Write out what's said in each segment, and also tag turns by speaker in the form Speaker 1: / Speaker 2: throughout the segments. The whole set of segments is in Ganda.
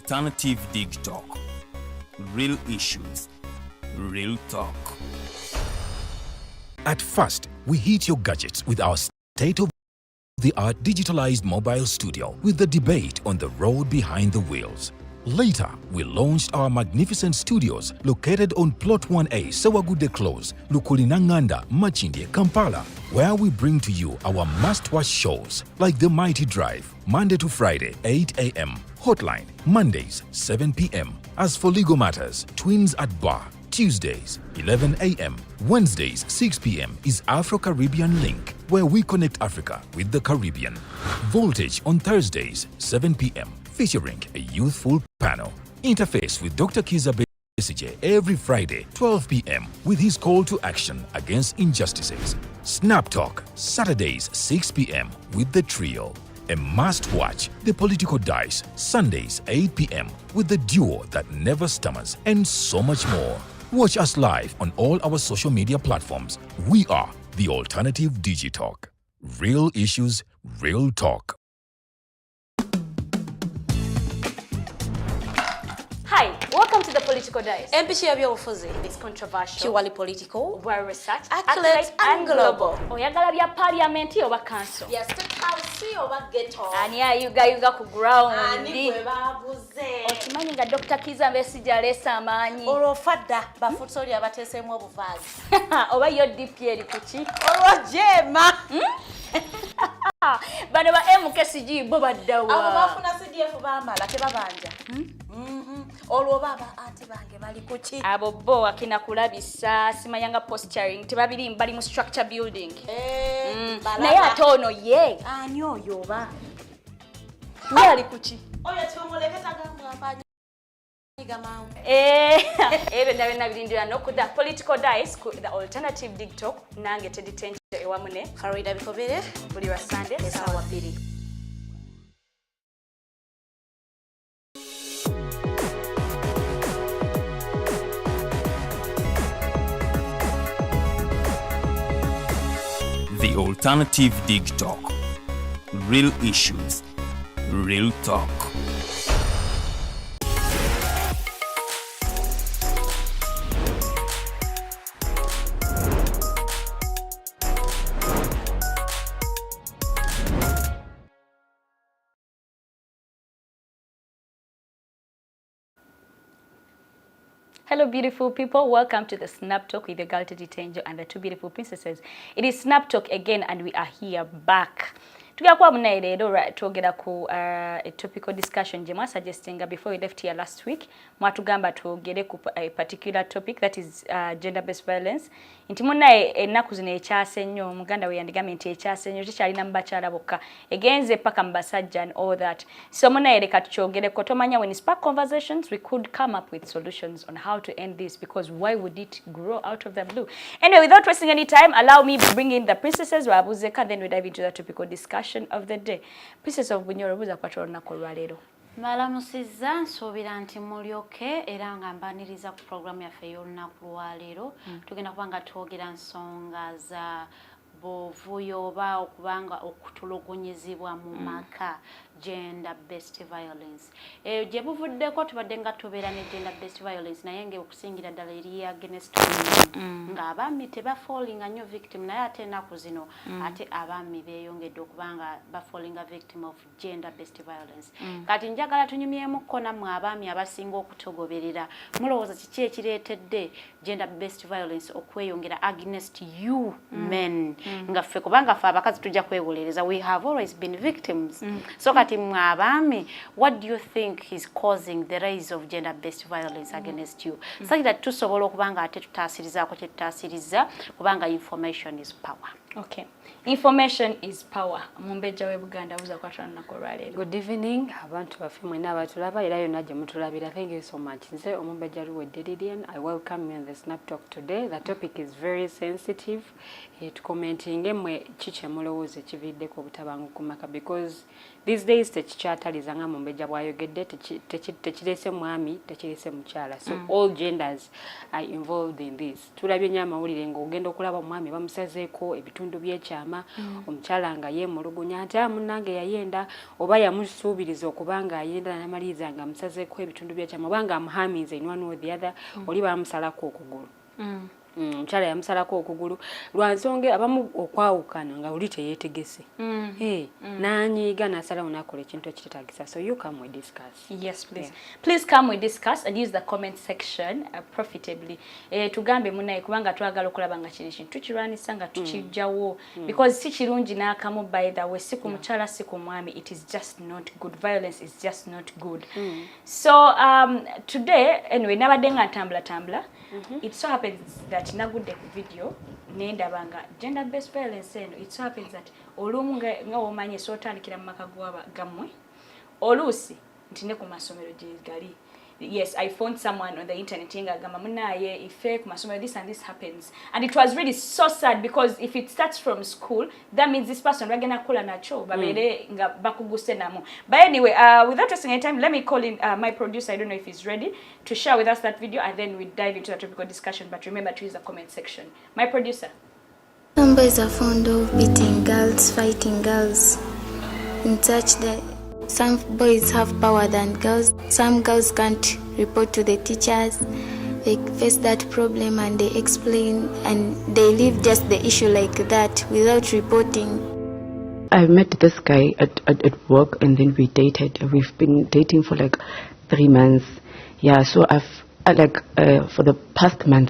Speaker 1: Alternative Dig Talk. Real issues, real talk.
Speaker 2: At first, we hit your gadgets with our state-of-the-art digitalized mobile studio with the debate on the road behind the wheels. Later, we launched our magnificent studios located on Plot 1A, Sawagude Close, Lukulinanganda, Machindye, Kampala, where we bring to you our must-watch shows like The Mighty Drive, Monday to Friday, 8 a.m., Hotline, Mondays, 7 p.m. As for legal matters, Twins at Bar, Tuesdays, 11 a.m., Wednesdays, 6 p.m. is Afro-Caribbean Link, where we connect Africa with the Caribbean. Voltage on Thursdays, 7 p.m., featuring a youthful panel. Interface with Dr. Kiza Besije every Friday, 12 p.m. with his call to action against injustices. Snap Talk, Saturdays, 6 p.m. with the trio. A must-watch, The Political Dice, Sundays, 8 p.m. with the duo that never stammers, and so much more. Watch us live on all our social media platforms. We are the Alternative Digitalk. Real issues, real talk.
Speaker 3: Hi, welcome to The Political Dice.
Speaker 4: It's
Speaker 3: controversial,
Speaker 4: purely political,
Speaker 3: well researched,
Speaker 4: accurate and global.
Speaker 3: Oyagala bya parliament oba council.
Speaker 4: Yes, State House oba ghetto.
Speaker 3: Ani ayuga ku ground.
Speaker 4: Ani gwe babuze.
Speaker 3: Okimanyi nga Dr. Kiza Besije aleesa amaanyi.
Speaker 4: Olwofadda bafutoli abateeseemu obuvaazi.
Speaker 3: Oba yo DP eri kuki?
Speaker 4: Olwojema.
Speaker 3: Bano ba MKCG bo baddawa.
Speaker 4: Abo bafuna CDF baamala tebabanja. Olwo baba ate bange bali kuki?
Speaker 3: Abo bo akina kulabisa simanyanga posturing tebabiri bali mu structure building. Naye ate ono ye.
Speaker 4: Ani oyo oba?
Speaker 3: Ye ali kuki?
Speaker 4: Oyo tumuleketa gamba afanyi.
Speaker 3: Byonna birindira n'okudda Political Dice ku The Alternative Dig Talk nange Teddy Teangel ewamu ne
Speaker 4: Farida Bikobere
Speaker 3: buli lwa Sunday
Speaker 4: essaawa 2.
Speaker 1: The Alternative Dig Talk. Real issues, real talk.
Speaker 3: Hello beautiful people, welcome to the Snap Talk with the girl Teddy Teangel and the two beautiful princesses. It is Snap Talk again and we are here back. Tugakuwa munaye leero twogera ku a topical discussion je suggesting before we left here last week mwatugamba twogere ku a particular topic that is gender based violence. Nti munaye ennaku zino ekyase nnyo omuganda we yandigamye nti ekyase nnyo tekyalina mubakyala bokka egenze paka mu basajja and all that. So munaye leka tukyogereko tomanya when spark conversations we could come up with solutions on how to end this because why would it grow out of the blue? Anyway, without wasting any time, allow me to bring in the princesses Wabuzeka, then we dive into the topical discussion of the day. Princess of Bunyoro buza kwatoro na kolwalero.
Speaker 5: Malamusiza nsuubira nti mulyoke era nga mbaniriza ku programu yaffe y'olunaku lwaleero tugenda kubanga twogera nsonga za buvuyo oba okubanga okutulugunyizibwa mu maka gender based violence. Gye buvuddeko tubadde nga tubeera ne gender based violence naye nga okusingira ddala eri against women nga abaami tebafallinga nnyo victim naye ate ennaku zino ate abaami beeyongedde okubanga bafallinga victim of gender based violence. Kati njagala tunyumyemukko nammwe abaami abasinga okutogoberera mulowooza kiki ekireetedde gender based violence okweyongera against you men nga ffe kubanga ffe abakazi tujja kwewolereza we have always been victims. So kati mwe abaami what do you think is causing the rise of gender based violence against you such that tusobola okubanga ate tutaasirizaako kye tutaasiriza kubanga information is power.
Speaker 3: Okay. Information is power. Omumbejja we Buganda buza kwatana nako lwaleero.
Speaker 6: Good evening. Abantu baffe mwena abatulaba era yonna gye mutulabira. Thank you so much. Nze Omumbejja Luwedde Lilian. I welcome you on the Snap Talk today. The topic is very sensitive. Commenting mwe chiche mulowooza ekividdeko obutabanguko maka because these days tekikyataliza nga Omumbejja bw'ayogedde tekirese mwami tekirese mukyala. So all genders are involved in this. Tulabye nnyo amawulire ng'ogenda okulaba omwami bamusazeeko ebitundu ebitundu by'ekyama omukyala nga yeemulugunya ate munnange yayenda oba yamusuubiriza okuba nga ayenda n'amaliriza nga amusazeeko ebitundu by'ekyama oba nga amuhamiza in one or the other oli baamusalako okugulu omukyala yamusalako okugulu lwa nsonga abamu okwawukana nga oli teyeetegese n'anyiiga n'asalawo n'akola ekintu ekiteetagisa. So you come we discuss.
Speaker 3: Yes, please. Please come we discuss and use the comment section profitably. Tugambe munaye kubanga twagala okulaba nga kiri kintu tukirwanisa nga tukijjawo because si kirungi n'akamu by the way si ku mukyala si ku mwami. It is just not good. Violence is just not good. So today anyway nabadde nga ntambula it so happens that nagudde ku video nendabanga gender based violence eno it so happens that olumu nga omanye sotandikira mu maka gammwe oluusi nti ne ku masomero gye gali. Yes, I found someone on the internet nga gamba munaye ife ku masomero this and this happens, and it was really so sad because if it starts from school that means this person bagenda kula nacho babere nga bakuguse namo. But anyway, without wasting any time, let me call in my producer. I don't know if he's ready to share with us that video and then we dive into the topical discussion, but remember to use the comment section. My producer.
Speaker 7: Some boys are fond of beating girls, fighting girls in such that some boys have power than girls. Some girls can't report to the teachers. They face that problem and they explain and they leave just the issue like that without reporting.
Speaker 8: I met this guy at work and then we dated. We've been dating for like 3 months. Yeah, so for the past month,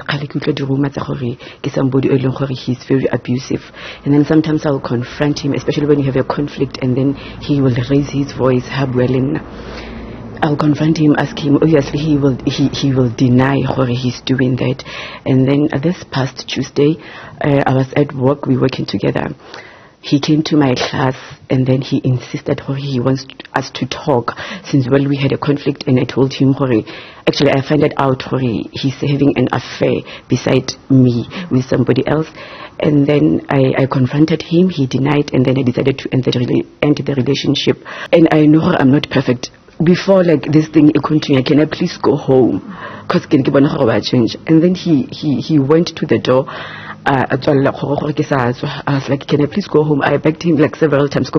Speaker 8: somebody he's very abusive, and then sometimes I'll confront him, especially when you have a conflict, and then he will raise his voice. I'll confront him, ask him. Obviously, he will deny he's doing that. And then this past Tuesday, I was at work. We were working together. He came to my class and then he insisted he wants us to talk since we had a conflict, and I told him actually I found it out he's having an affair beside me with somebody else, and then I confronted him. He denied, and then I decided to end the relationship. And I know I'm not perfect. Before this thing continued, can I please go home? Because change. And then he went to the door. I was like, can I please go home? I begged him several times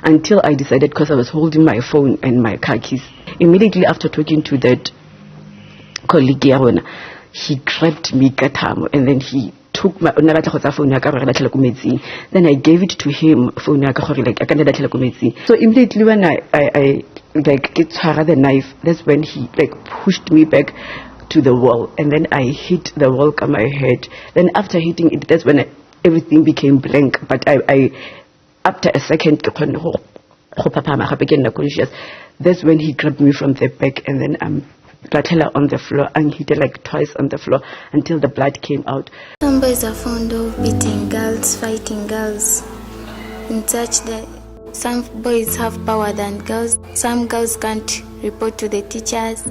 Speaker 8: until I decided, because I was holding my phone and my car keys. Immediately after talking to that colleague, he grabbed me, and then he took my phone. Then I gave it to him. So immediately when I get the knife, that's when he pushed me back to the wall, and then I hit the wall on my head. Then after hitting it, that's when everything became blank. But I after a second, that's when he grabbed me from the back, and then Platella on the floor, and hit it twice on the floor until the blood came out.
Speaker 7: Some boys are fond of beating girls, fighting girls in such that some boys have power than girls. Some girls can't report to the teachers.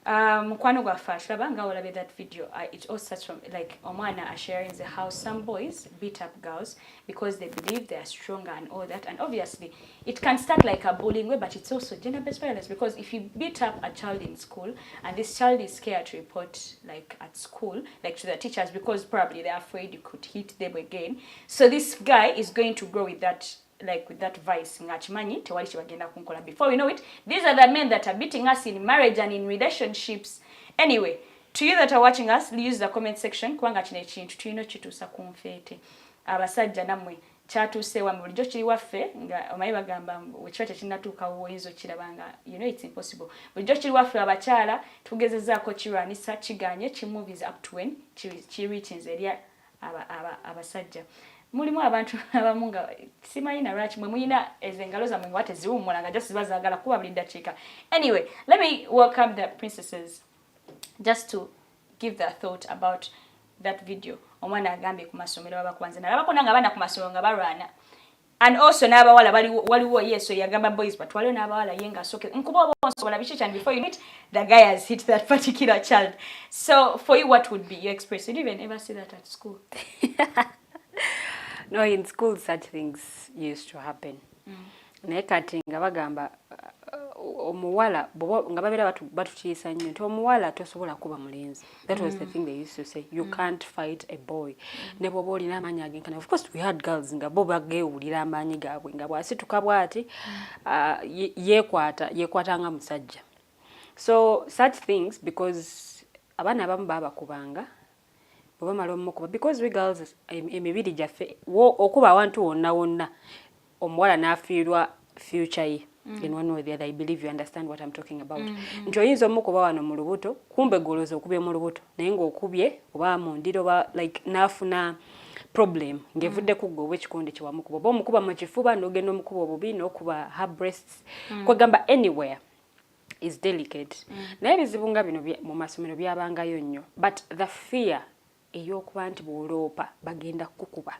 Speaker 3: Mukwano gwafa tulaba nga olabe that video. It all starts from omwana sharing how some boys beat up girls because they believe they are stronger and all that, and obviously it can start like a bullying way, but it's also gender-based violence, because if you beat up a child in school and this child is scared to report at school to the teachers because probably they're afraid you could hit them again, so this guy is going to grow with that vice. Before we know it, these are the men that are beating us in marriage and in relationships. Anyway, to you that are watching us, use the comment section. Kubanga kino ekintu tulina kituusa ku nfeete. Abasajja namwe kyatuuse wa bulijjo kiri waffe nga omanyi bagamba wekiba tekinnatuukawo oyinza okirabanga, it's impossible. Bulijjo kiri waffe abakyala tugezezaako kirwanisa kiganye kimuvies up to when kireachings eri abasajja. Mulimu abantu abamu nga simanyi na lwaki mwe muyina ezengalo zammwe nga teziwummula nga just bazaagala kuba buli ddakiika. Anyway, let me welcome the princesses just to give their thought about that video. Omwana agambye ku masomero abakubanza nalabako nanga abaana ku masomero nga balwana, and also n'abawala waliwo yeso yagamba boys but waliwo n'abawala ye nga soke nkuba bonsobola biki and before you meet the guy has hit that particular child. So for you, what would be your experience? Did you even ever see that at school?
Speaker 6: No, in school such things used to happen. Naye kati nga bagamba omuwala nga babeera batukiisa nnyo nti omuwala tosobola kuba mulenzi. That was the thing they used to say. You can't fight a boy. Ne bwoba olina amaanyi agenkana. Of course we had girls nga bo bageewulira amaanyi gaabwe nga bw'asituka bw'ati yeekwata nga musajja. So such things, because abaana abamu baabakubanga bwe bamala omukuba, because we girls emibiri gyaffe okuba awantu wonna wonna omuwala n'afiirwa future ye. In one way or the other, I believe you understand what I'm talking about. Nti oyinza omukuba wano mu lubuto, kumbe goloza okubye mu lubuto, naye ng'okubye oba mu ndiro oba like n'afuna problem ng'evudde ku ggwe obw'ekikonde kye wamukuba. Oba omukuba mu kifuba n'ogenda omukuba obubi n'okuba her breasts. Kwegamba anywhere is delicate. Naye ebizibu nga bino mu masomero byabangayo nnyo. But the fear ey'okuba nti bw'oloopa bagenda kukuba.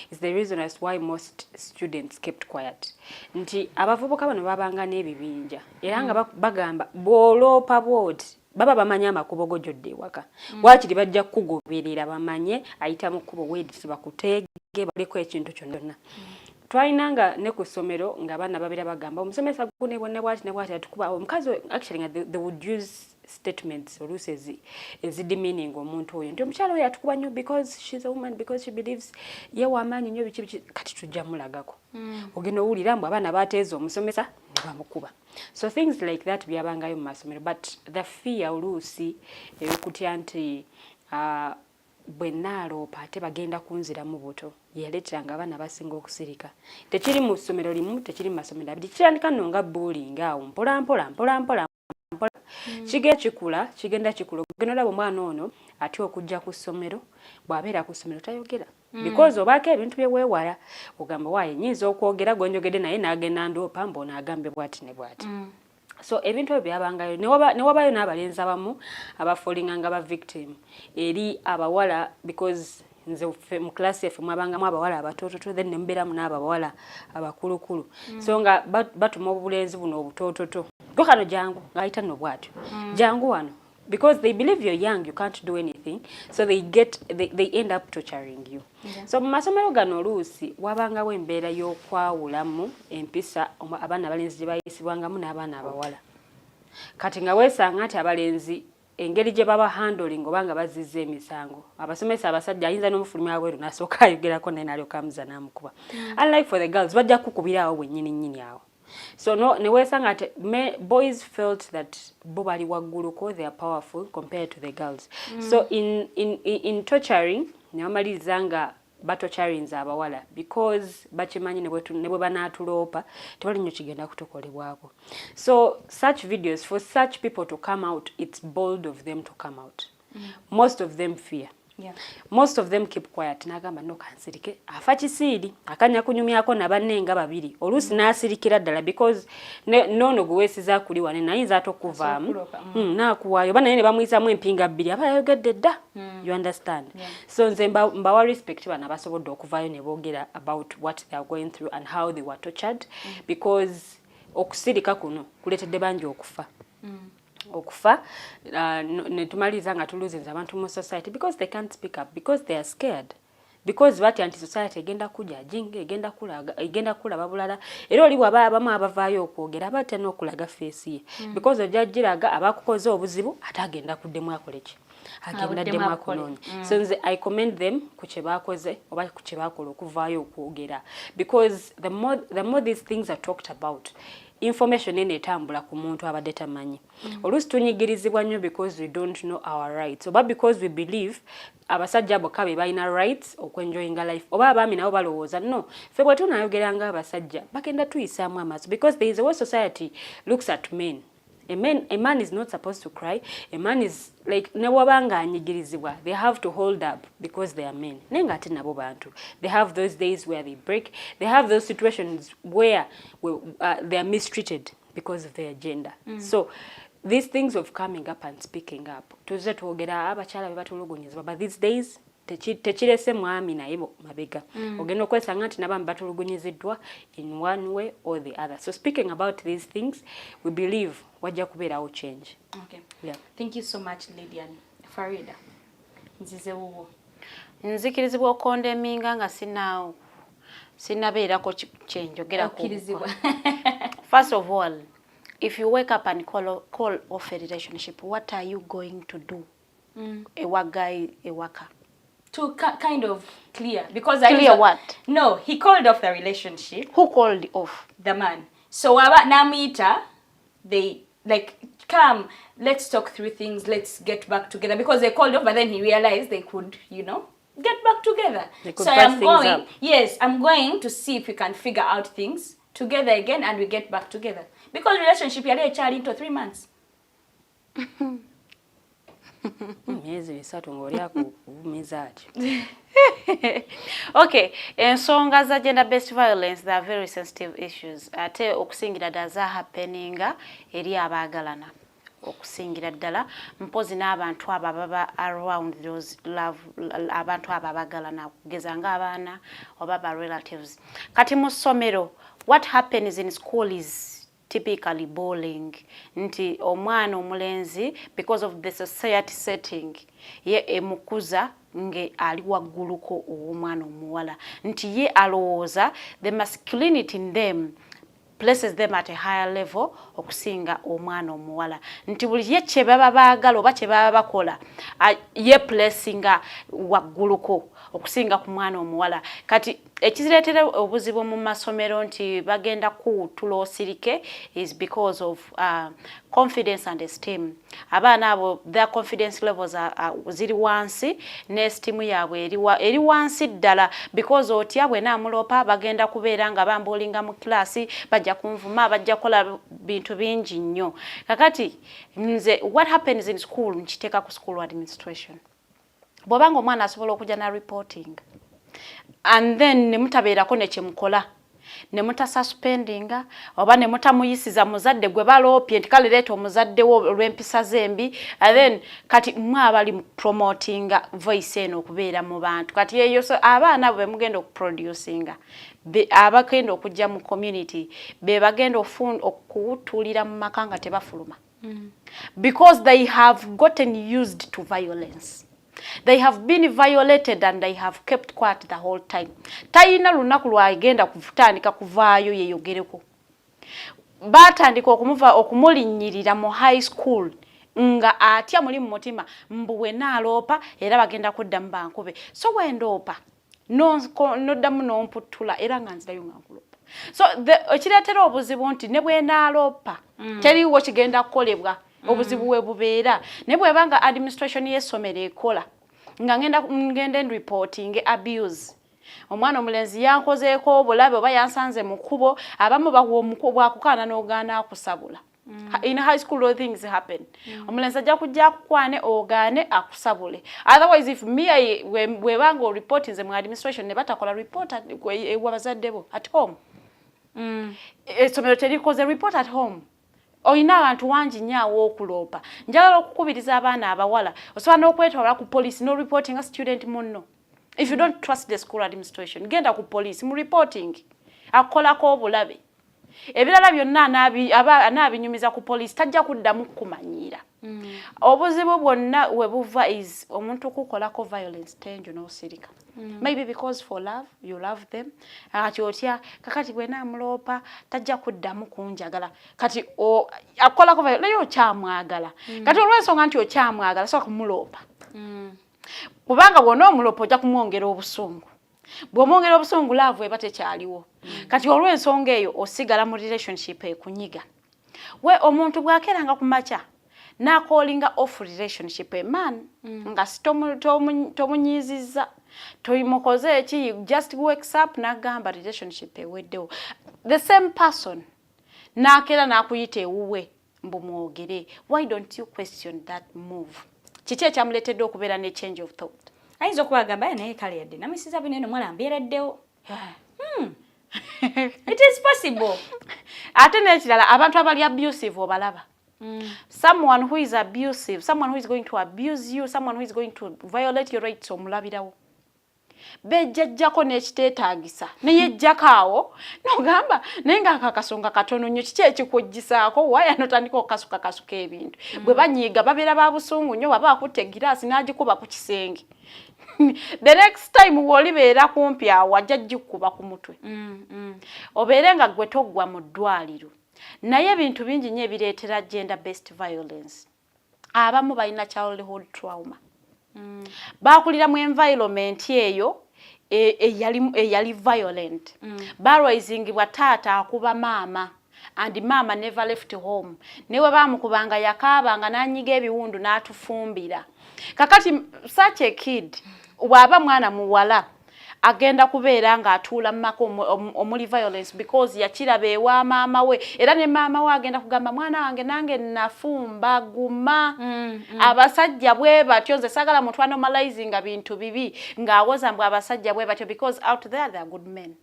Speaker 6: Is the reason as why most students kept quiet. Nti abavubuka bano babanga n'ebibinja era nga bagamba bw'oloopa bw'oti baba bamanya amakubo go gyodde ewaka. Waakiri bajja kugoberera bamanye ayita mu kkubo bw'editi bakuteege baliko ekintu kyonna. Twalinanga ne ku ssomero nga abaana babeera bagamba omusomesa gune bwonna bw'ati ne bw'ati atukuba. Omukazi actually they would use statements oluusi ezidemeaning omuntu oyo nti omukyala oyo atukuba nnyo because she's a woman, because she believes ye w'amaanyi nnyo biki kati tujja mulagako. Ogenda owulira mbu abaana baateeza omusomesa ne bamukuba. So things like that byabangayo mu masomero, but the fear oluusi ey'okutya nti bwe naaloopa ate bagenda kunziramu buto yaleeteranga abaana basinga okusirika. Tekiri mu ssomero limu, tekiri mu masomero abiri, kitandika nno nga bullying awo mpola kigenda kikula ogenda olaba omwana ono ate okujja ku ssomero bw'abeera ku ssomero tayogera because obaako ebintu bye weewala ogamba waaye nnyinza okwogera gwenjogedde naye n'agenda ndoopa mbona agambe bw'ati ne bw'ati. So ebintu ebyo byabangayo ne wabayo n'abalenzi abamu abafolinga nga ba victim eri abawala because nze mu class yaffe mwabangamu abawala abatoototo then ne mubeeramu n'abawala abakulukulu. So nga batuma obulenzi buno obutoototo go kano jangu ng'ayita nno bw'atyo jangu wano because they believe you're young, you can't do anything, so they end up torturing you. So mu masomero gano oluusi wabangawo embeera y'okwawulamu empisa abaana abalenzi gye bayisibwangamu n'abaana abawala. Kati nga weesanga nti abalenzi engeri gye baba handling obanga bazizza emisango abasomesa abasajja ayinza n'omufulumi aweeru n'asooka ayogerako naye n'alyoka amuza n'amukuba. Unlike for the girls bajja kukubiraawo bwennyini awo. So ne weesanga ati boys felt that bo bali wagguluko, they are powerful compared to the girls. So in torturing ne bamaliriza nga batocharinza abawala because bakimanyi ne bwe banaatuloopa tewali nnyo kigenda kutukolebwako. So such videos, for such people to come out, it's bold of them to come out. Most of them fear. Most of them keep quiet. Nagamba no kansirike afa kisiidi akanya kunyumyako na banne nga babiri oluusi n'asirikira ddala because nono guweesiza kuli wane nayinza atokuvaamu naakuwaayo bana ne bamuyisamu empinga bbiri aba yayogedde dda. You understand? So nze mbawa respect bana basobodde okuvaayo ne boogera about what they are going through and how they were tortured because okusirika kuno kuleetedde bangi okufa ne tumaliza nga tuluzinza abantu mu society because they can't speak up, because they are scared, because batya nti society egenda kuja jinga egenda kulaba bulala era oli bwaba abamu abavaayo okwogera batya n'okulaga face ye because ojagiraga abakukoze obuzibu ate agenda kuddemu akoleki agenda ddemu akunoonya. So nze I commend them ku kye baakoze oba ku kye baakola okuvaayo okwogera because the more these things are talked about, information ene etambula ku muntu abadde tamanyi. Oluusi tunyigirizibwa nnyo because we don't know our rights oba because we believe abasajja bokka be balina rights okwenjoyinga life oba abaami nabo balowooza no ffe bwe tunaayogeranga abasajja bagenda tuyisaamu amaaso because there is a way society looks at men. A man is not supposed to cry. A man is like newabanga anyigirizibwa. They have to hold up because they are men. Nenga ate nabo bantu. They have those days where they break. They have those situations where they are mistreated because of their gender. So these things of coming up and speaking up. Tuze twogera abakyala be batulugunyizibwa. But these days tekirese mwami naye mabega ogenda okwesanga nti nabamu batulugunyiziddwa in one way or the other. So speaking about these things, we believe wajja kubeerawo change.
Speaker 3: Okay. Yeah. Thank you so much, Lilian. Farida, nzize wuwo.
Speaker 5: Nzikirizibwa okondeminga nga sinabeerako kyenjogerako.
Speaker 3: Okirizibwa.
Speaker 5: First of all, if you wake up and call off a relationship, what are you going to do? A work guy, a worker.
Speaker 3: To kind of clear. Because
Speaker 5: clear what?
Speaker 3: No, he called off the relationship.
Speaker 5: Who called off?
Speaker 3: The man. So Namita, they like, come, let's talk through things, let's get back together. Because they called off, but then he realized they could, you know, get back together. So I'm going, yes, I'm going to see if we can figure out things together again and we get back together. Because relationship, you're a child into 3 months.
Speaker 5: Okay, ensonga za gender-based violence, they are very sensitive issues. Ate okusingira ddala za happeninga eri abaagalana. Okusingira ddala mpozi n'abantu abo ababa around those love, abantu abo abaagalana kugeza ng'abaana oba ba relatives. Kati mu ssomero, what happens in school is typically bullying. Nti omwana omulenzi, because of the society setting, ye emukuza nge ali wagguluko omwana omuwala. Nti ye alowooza the masculinity in them places them at a higher level okusinga omwana omuwala. Nti buli ye kye baba baagala oba kye baba bakola ye placinga wagguluko okusinga ku mwana omuwala. Kati ekizireetera obuzibu mu masomero nti bagenda kutuula osirike is because of confidence and esteem. Abaana abo their confidence levels ziri wansi n'esteem yaabwe eri wansi ddala because otya bwe naamulopa bagenda kubeera nga bambulinga mu klasi bajja kunvuma bajja kola bintu bingi nnyo. Kakati nze what happens in school nkiteeka ku school administration. Bw'obanga omwana asobola okujja na reporting and then ne mutabeerako ne kyemukola ne mutasuspendinga oba ne mutamuyisiza muzadde gwe baloopye nti kale leeta omuzadde wo olw'empisa zembi and then kati mmwe abali promotinga voice eno okubeera mu bantu kati yeyo so abaana bwe mugenda okuproducinga abagenda okujja mu community be bagenda okutuulira mu maka nga tebafuluma because they have gotten used to violence. They have been violated and they have kept quiet the whole time. Tayina lunaku lwagenda kutandika kuvaayo yeyogereko. Batandika okumulinnyirira mu high school nga atya muli mu mutima mbuwe naaloopa era bagenda kudda mu bankube. So wendoopa noddamu n'omputtula era nga nzirayo nga nkulopa. So ekireetera obuzibu nti ne bwe naaloopa teriiwo kigenda kukolebwa. Obuzibu we bubeera ne bwebanga administration y'essomero ekola nga ngenda reporting abuse omwana omulenzi yankozeeko obulabe oba yansanze mu kkubo abamu bawa omukubwa akukaana n'ogaana akusabula. In high school all things happen. Omulenzi ajja kujja akukwane ogaane akusabule. Otherwise if me webanga reporting ze mu administration ne batakola report wabazadde bo at home. Essomero terikoze report at home. Oyina abantu wangi nnyo okuloopa. Njagala okukubiriza abaana abawala osobola n'okwetwala ku police no reporting a student munno. If you don't trust the school administration, genda ku police mu reporting. Akolako obulabe. Ebirala byonna anaabinyumiza ku police tajja kuddamu kumanyiira. Obuzibu bwonna we buva is omuntu kukolako violence tenjo n'osirika. Maybe because for love, you love them. Kati otya kakati bwe naamuloopa tajja kuddamu kunjagala. Kati akolako violence naye okyamwagala. Kati olw'ensonga nti okyamwagala soka kumuloopa. Kubanga bw'ona omuloopa ojja kumwongera obusungu. Bw'omwongera obusungu love eba tekyaliwo. Kati olw'ensonga eyo osigala mu relationship ekunyiga. We omuntu bw'akeranga ku makya n'akolinga off relationship a man nga tomunyiizizza toyimukoze eki just wakes up n'agamba relationship eweddewo. The same person n'akeera n'akuyita ewuwe mbu mwogere. Why don't you question that move? Kiki ekyamuleetedde okubeera ne change of thought?
Speaker 3: Ayinza okubagamba naye kale yadde namisiza bino eno mwala mbeereddewo. It is possible.
Speaker 5: Ate n'ekirala abantu abali abusive obalaba. Someone who is abusive, someone who is going to abuse you, someone who is going to violate your rights omulabirawo. Bejjajjako n'ekiteetaagisa naye ejjako awo n'ogamba naye ng'akakasonga katono nnyo kiki ekikuggisaako waya notandika okukasukakasuka ebintu bwe banyiiga babeera ba busungu nnyo baba akutte giraasi n'agikuba ku kisenge. The next time w'olibeera kumpi awo ajja gikuba ku mutwe. Obeere nga gwe toggwa mu ddwaliro. naye ebintu bingi nnyo ebireetera gender based violence. Abamu balina childhood trauma. Bakulira mu environment eyo eyali violent. Barwaizingibwa taata akuba maama. And mama never left home. Newe bamukubanga yakaabanga n'anyiga ebiwundu n'atufumbira. Kakati such a kid waba mwana muwala agenda kubeera nga atuula mmako omuli violence because yakiraba ewa maama we era ne maama we agenda kugamba mwana wange nange nafumba guma. Abasajja bwe batyo nze sagala muntu anomalizinga bintu bibi ng'awoza mbwe abasajja bwe batyo because out there they are good men.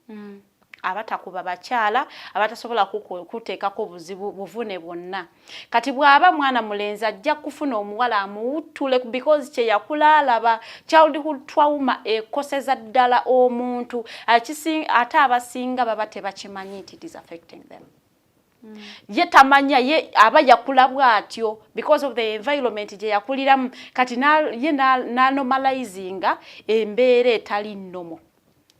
Speaker 5: Abatakuba bakyala abatasobola kuteekako buvune bwonna. Kati bw'aba mwana mulenzi ajja kufuna omuwala amuwuttule because kye yakula alaba childhood trauma ekoseza ddala omuntu ate abasinga baba tebakimanyi nti it is affecting them. Ye tamanya ye aba yakula bwatyo because of the environment gye yakuliramu kati ye normalizinga embeera etali nnomo.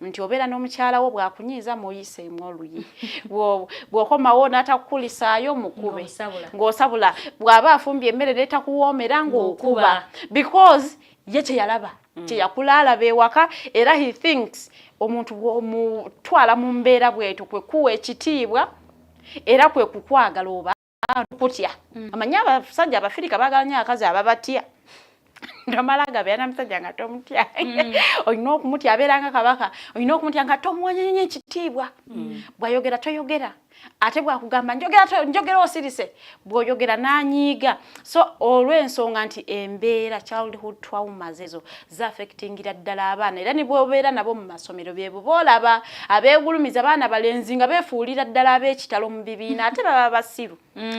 Speaker 5: Nti obeera n'omukyala wo bw'akunyiiza muyiseemu oluyi. Bw'okomawo n'atakukulisaayo mukube. Ng'osabula. Bw'aba afumbye emmere n'etakuwoomera ng'okuba. Because ye kye yalaba. Kye yakula alaba ewaka era he thinks omuntu bw'omutwala mu mbeera bw'etyo kwe kuwa ekitiibwa era kwe kukwagala oba kutya. Amanyi abasajja Abafirika baagala nnyo abakazi ababatya. Ndamalaga bya namusajja nga tomutya. Oyina okumutya abeeranga kabaka. Oyina okumutya nga tomuwonyenye ekitiibwa. Bw'ayogera toyogera. Ate bw'akugamba njogera osirise. Bw'oyogera n'anyiiga. So olw'ensonga nti embeera childhood traumas ezo zaffectingira ddala abaana. Era ne bw'obeera nabo mu masomero bye boolaba abeegulumiza abaana balenzi nga beefuulira ddala ab'ekitalo mu bibiina ate baba basiru.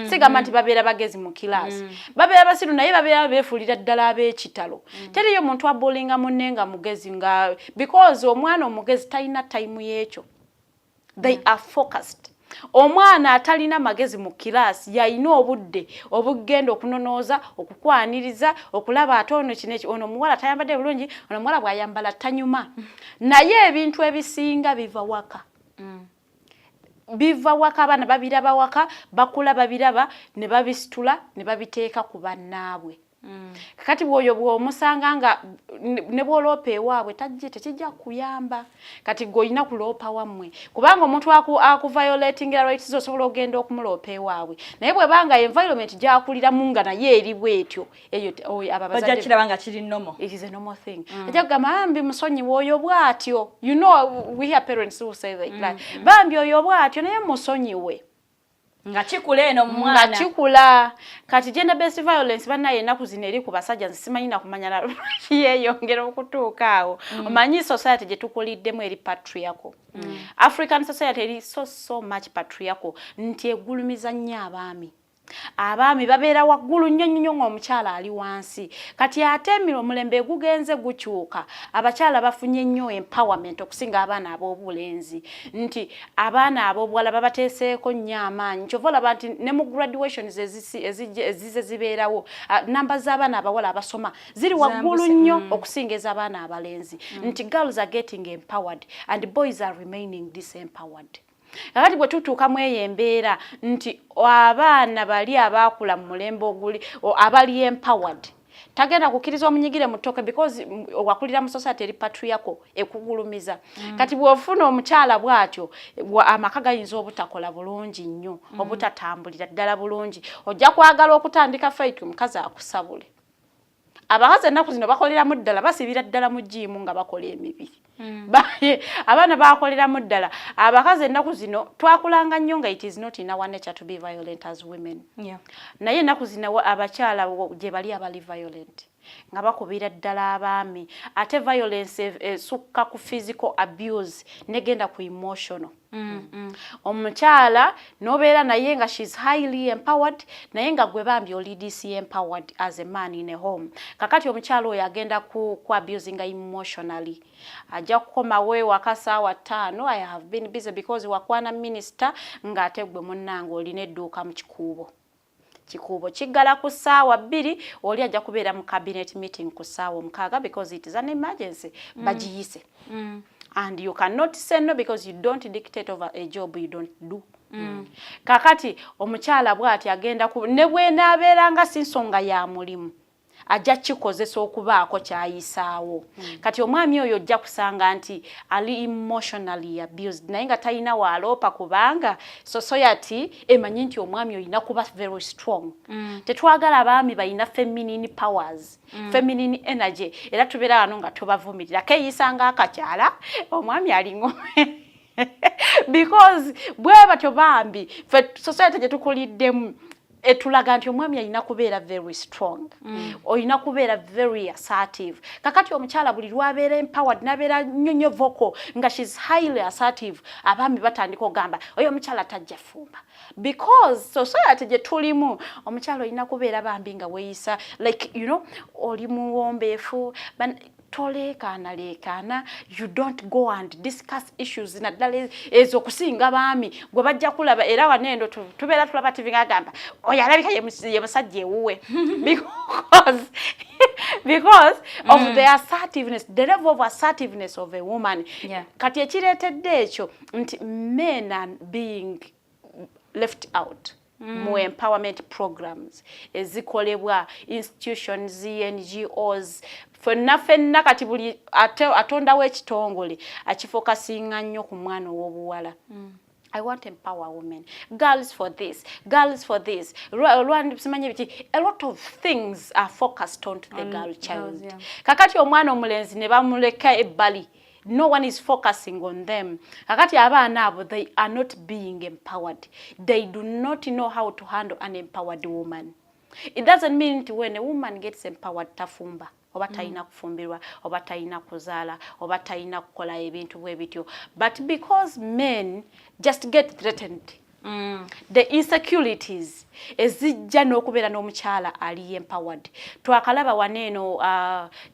Speaker 5: Sigamba nti babeera bagezi mu kilaasi. Babeera basiru naye babeera beefuulira ddala ab'ekitalo. Teriyo muntu abullinga munne nga mugezi nga because omwana omugezi talina time y'ekyo. They are focused. Omwana atalina magezi mu kilaasi yalina obudde obugenda okunonooza okukwaniriza okulaba atono kineki ono muwala tayambadde bulungi ono muwala bw'ayambala tanyuma naye ebintu ebisinga biva waka. Biva waka abaana babiraba waka bakula babiraba ne babisitula ne babiteeka ku bannaabwe. Kati bwoyo bw'omusanga nga ne bw'oloopa ewaabwe tekijja kuyamba. Kati g'olina kuloopa wammwe. Kubanga omuntu akuviolatingira rights zo osobola ogenda okumuloopa ewaabwe. Naye bw'ebanga environment gy'akuliramu nga naye eri bwetyo eyo abazadde
Speaker 3: bajja kiraba nga kiri normal.
Speaker 5: It is a normal thing. Ajja kugamba bambi musonyi oyo bw'atyo. You know we hear parents who say like bambi oyo bw'atyo naye musonyiwe.
Speaker 3: Nga kikula eno mwana.
Speaker 5: Nga kikula. Kati gender based violence banaye ennaku zino eri ku basajja nsimanyi na kumanya na yeeyongera okutuuka awo. Omanyi society gye tukuliddemu eri patriarchal. African society eri so much patriarchal nti egulumiza nnyo abaami. Abaami babeera waggulu nnyo ng'omukyala ali wansi. Kati ate omulembe gugenze gukyuka. Abakyala bafunye nnyo empowerment okusinga abaana ab'obulenzi. Nti abaana ab'obuwala babateeseeko nnyo amaanyi. Kyova olaba nti ne mu graduations ezize zibeerawo namba z'abaana abawala abasoma ziri waggulu nnyo okusinga ez'abaana abalenzi. Nti girls are getting empowered and boys are remaining disempowered. Kakati bwe tutuuka mu eyo embeera nti abaana bali abaakula mu mulembe oguli abali empowered tagenda kukkiriza omunyigire mu ttooke because wakulira mu society eri patriarchal ekugulumiza. Kati bw'ofuna omukyala bw'atyo amaka gayinza obutakola bulungi nnyo obutatambulira ddala bulungi ojja kwagala okutandika fight omukazi akusabule. Abakazi ennaku zino bakoleramu ddala basibira ddala mu jiimu nga bakola emibiri. Abaana bakoleramu ddala abakazi ennaku zino twakulanga nnyo nga it is not in our nature to be violent as women. Naye ennaku zino abakyala gye bali abali violent nga bakubira ddala abaami ate violence esukka ku physical abuse negenda ku emotional. Omukyala nobeera naye nga she's highly empowered naye nga gwe bambi oli DC empowered as a man in a home. Kakati omukyala oyo agenda ku abusing emotionally. Ajja kukomawo ewaka ssaawa 5 I have been busy because wakwana minister ng'ate gwe munnange olina edduuka mu kikuubo kiggala ku ssaawa 2 oli ajja kubeera mu cabinet meeting ku ssaawa 6 because it is an emergency bagiyise. And you cannot say no because you don't dictate over a job you don't do. kakati omukyala bw'ati agenda ne bw'enaabeera nga si nsonga ya mulimu ajja kikozesa okubaako kyayisaawo kati omwami oyo ojja kusanga nti ali emotionally abused naye nga talina waaloopa kubanga society emanyi nti omwami oyina kuba very strong tetwagala abaami balina feminine powers feminine energy era tubeera wano nga tubavumirira keeyisanga akakyala omwami alingo because bwe batyo bambi fe society gye tukuliddemu etulaga nti omwami alina kubeera very strong olina kubeera very assertive kakati omukyala buli lwabeera empowered nabeera nnyonyo vocal nga she's highly assertive abaami batandika ogamba oyo omukyala tajja fumba because society gye tulimu omukyala olina kubeera bambi nga weeyisa like you know oli muwombeefu tolekaana you don't go and discuss issues naddala ezokusinga baami gwe bajja kulaba era waneendo tubeera tulaba TV ngagamba oyo alabika ye musajja ewuwe because of the assertiveness, the level of assertiveness of a woman. Kati ekireetedde ekyo nti men are being left out. Mu empowerment programs ezikolebwa institutions NGOs fenna kati buli atondawo ekitongole akifokasinga nnyo ku mwana ow'obuwala. I want to empower women. Girls for this. Girls for this. A lot of things are focused on the girl child. Kakati omwana omulenzi ne bamuleka ebbali. No one is focusing on them. Kakati abaana abo, they are not being empowered. They do not know how to handle an empowered woman. It doesn't mean when a woman gets empowered tafumba. Oba talina kufumbirwa, oba talina kuzaala, oba talina kukola ebintu bwe bityo. But because men just get threatened, the insecurities ezijja n'okubeera n'omukyala ali empowered. Twakalaba waneeno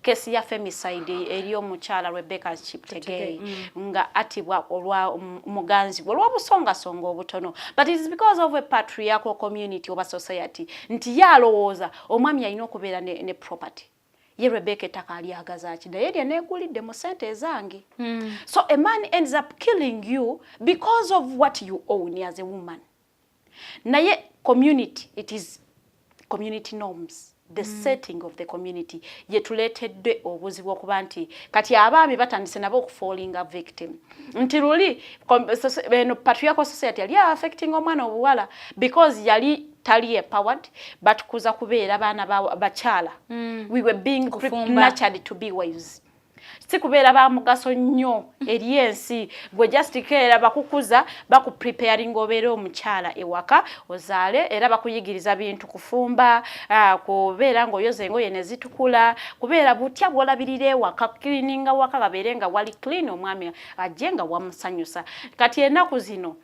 Speaker 5: kesi ya femicide eri omukyala Rebecca Chiptegei nga atibwa olwa muganzi olw'obusongasonga obutono. But it is because of a patriarchal community oba society nti yalowooza omwami alina okubeera ne property. Ye Rebecca ettaka alyagazaaki naye lye neegulidde mu ssente ezange. So a man ends up killing you because of what you own as a woman. Naye community, it is community norms, the setting of the community yetuleetedde obuzibu okuba nti kati abaami batandise nabo okufallinga victim. Nti luli patriarchal society yali affecting omwana obuwala because yali tali empowered but kuza kubeera baana bakyala. We were being nurtured to be wives. Si kubeera ba mugaso nnyo eri ensi gwe just keera bakukuza bakupreparing obeera omukyala ewaka ozaale era bakuyigiriza bintu kufumba kubeera ng'oyoza engoye ne zitukula kubeera butya bw'olabirira ewaka cleaninga waka gabeere nga wali clean omwami ajje nga wamusanyusa. Kati ennaku zino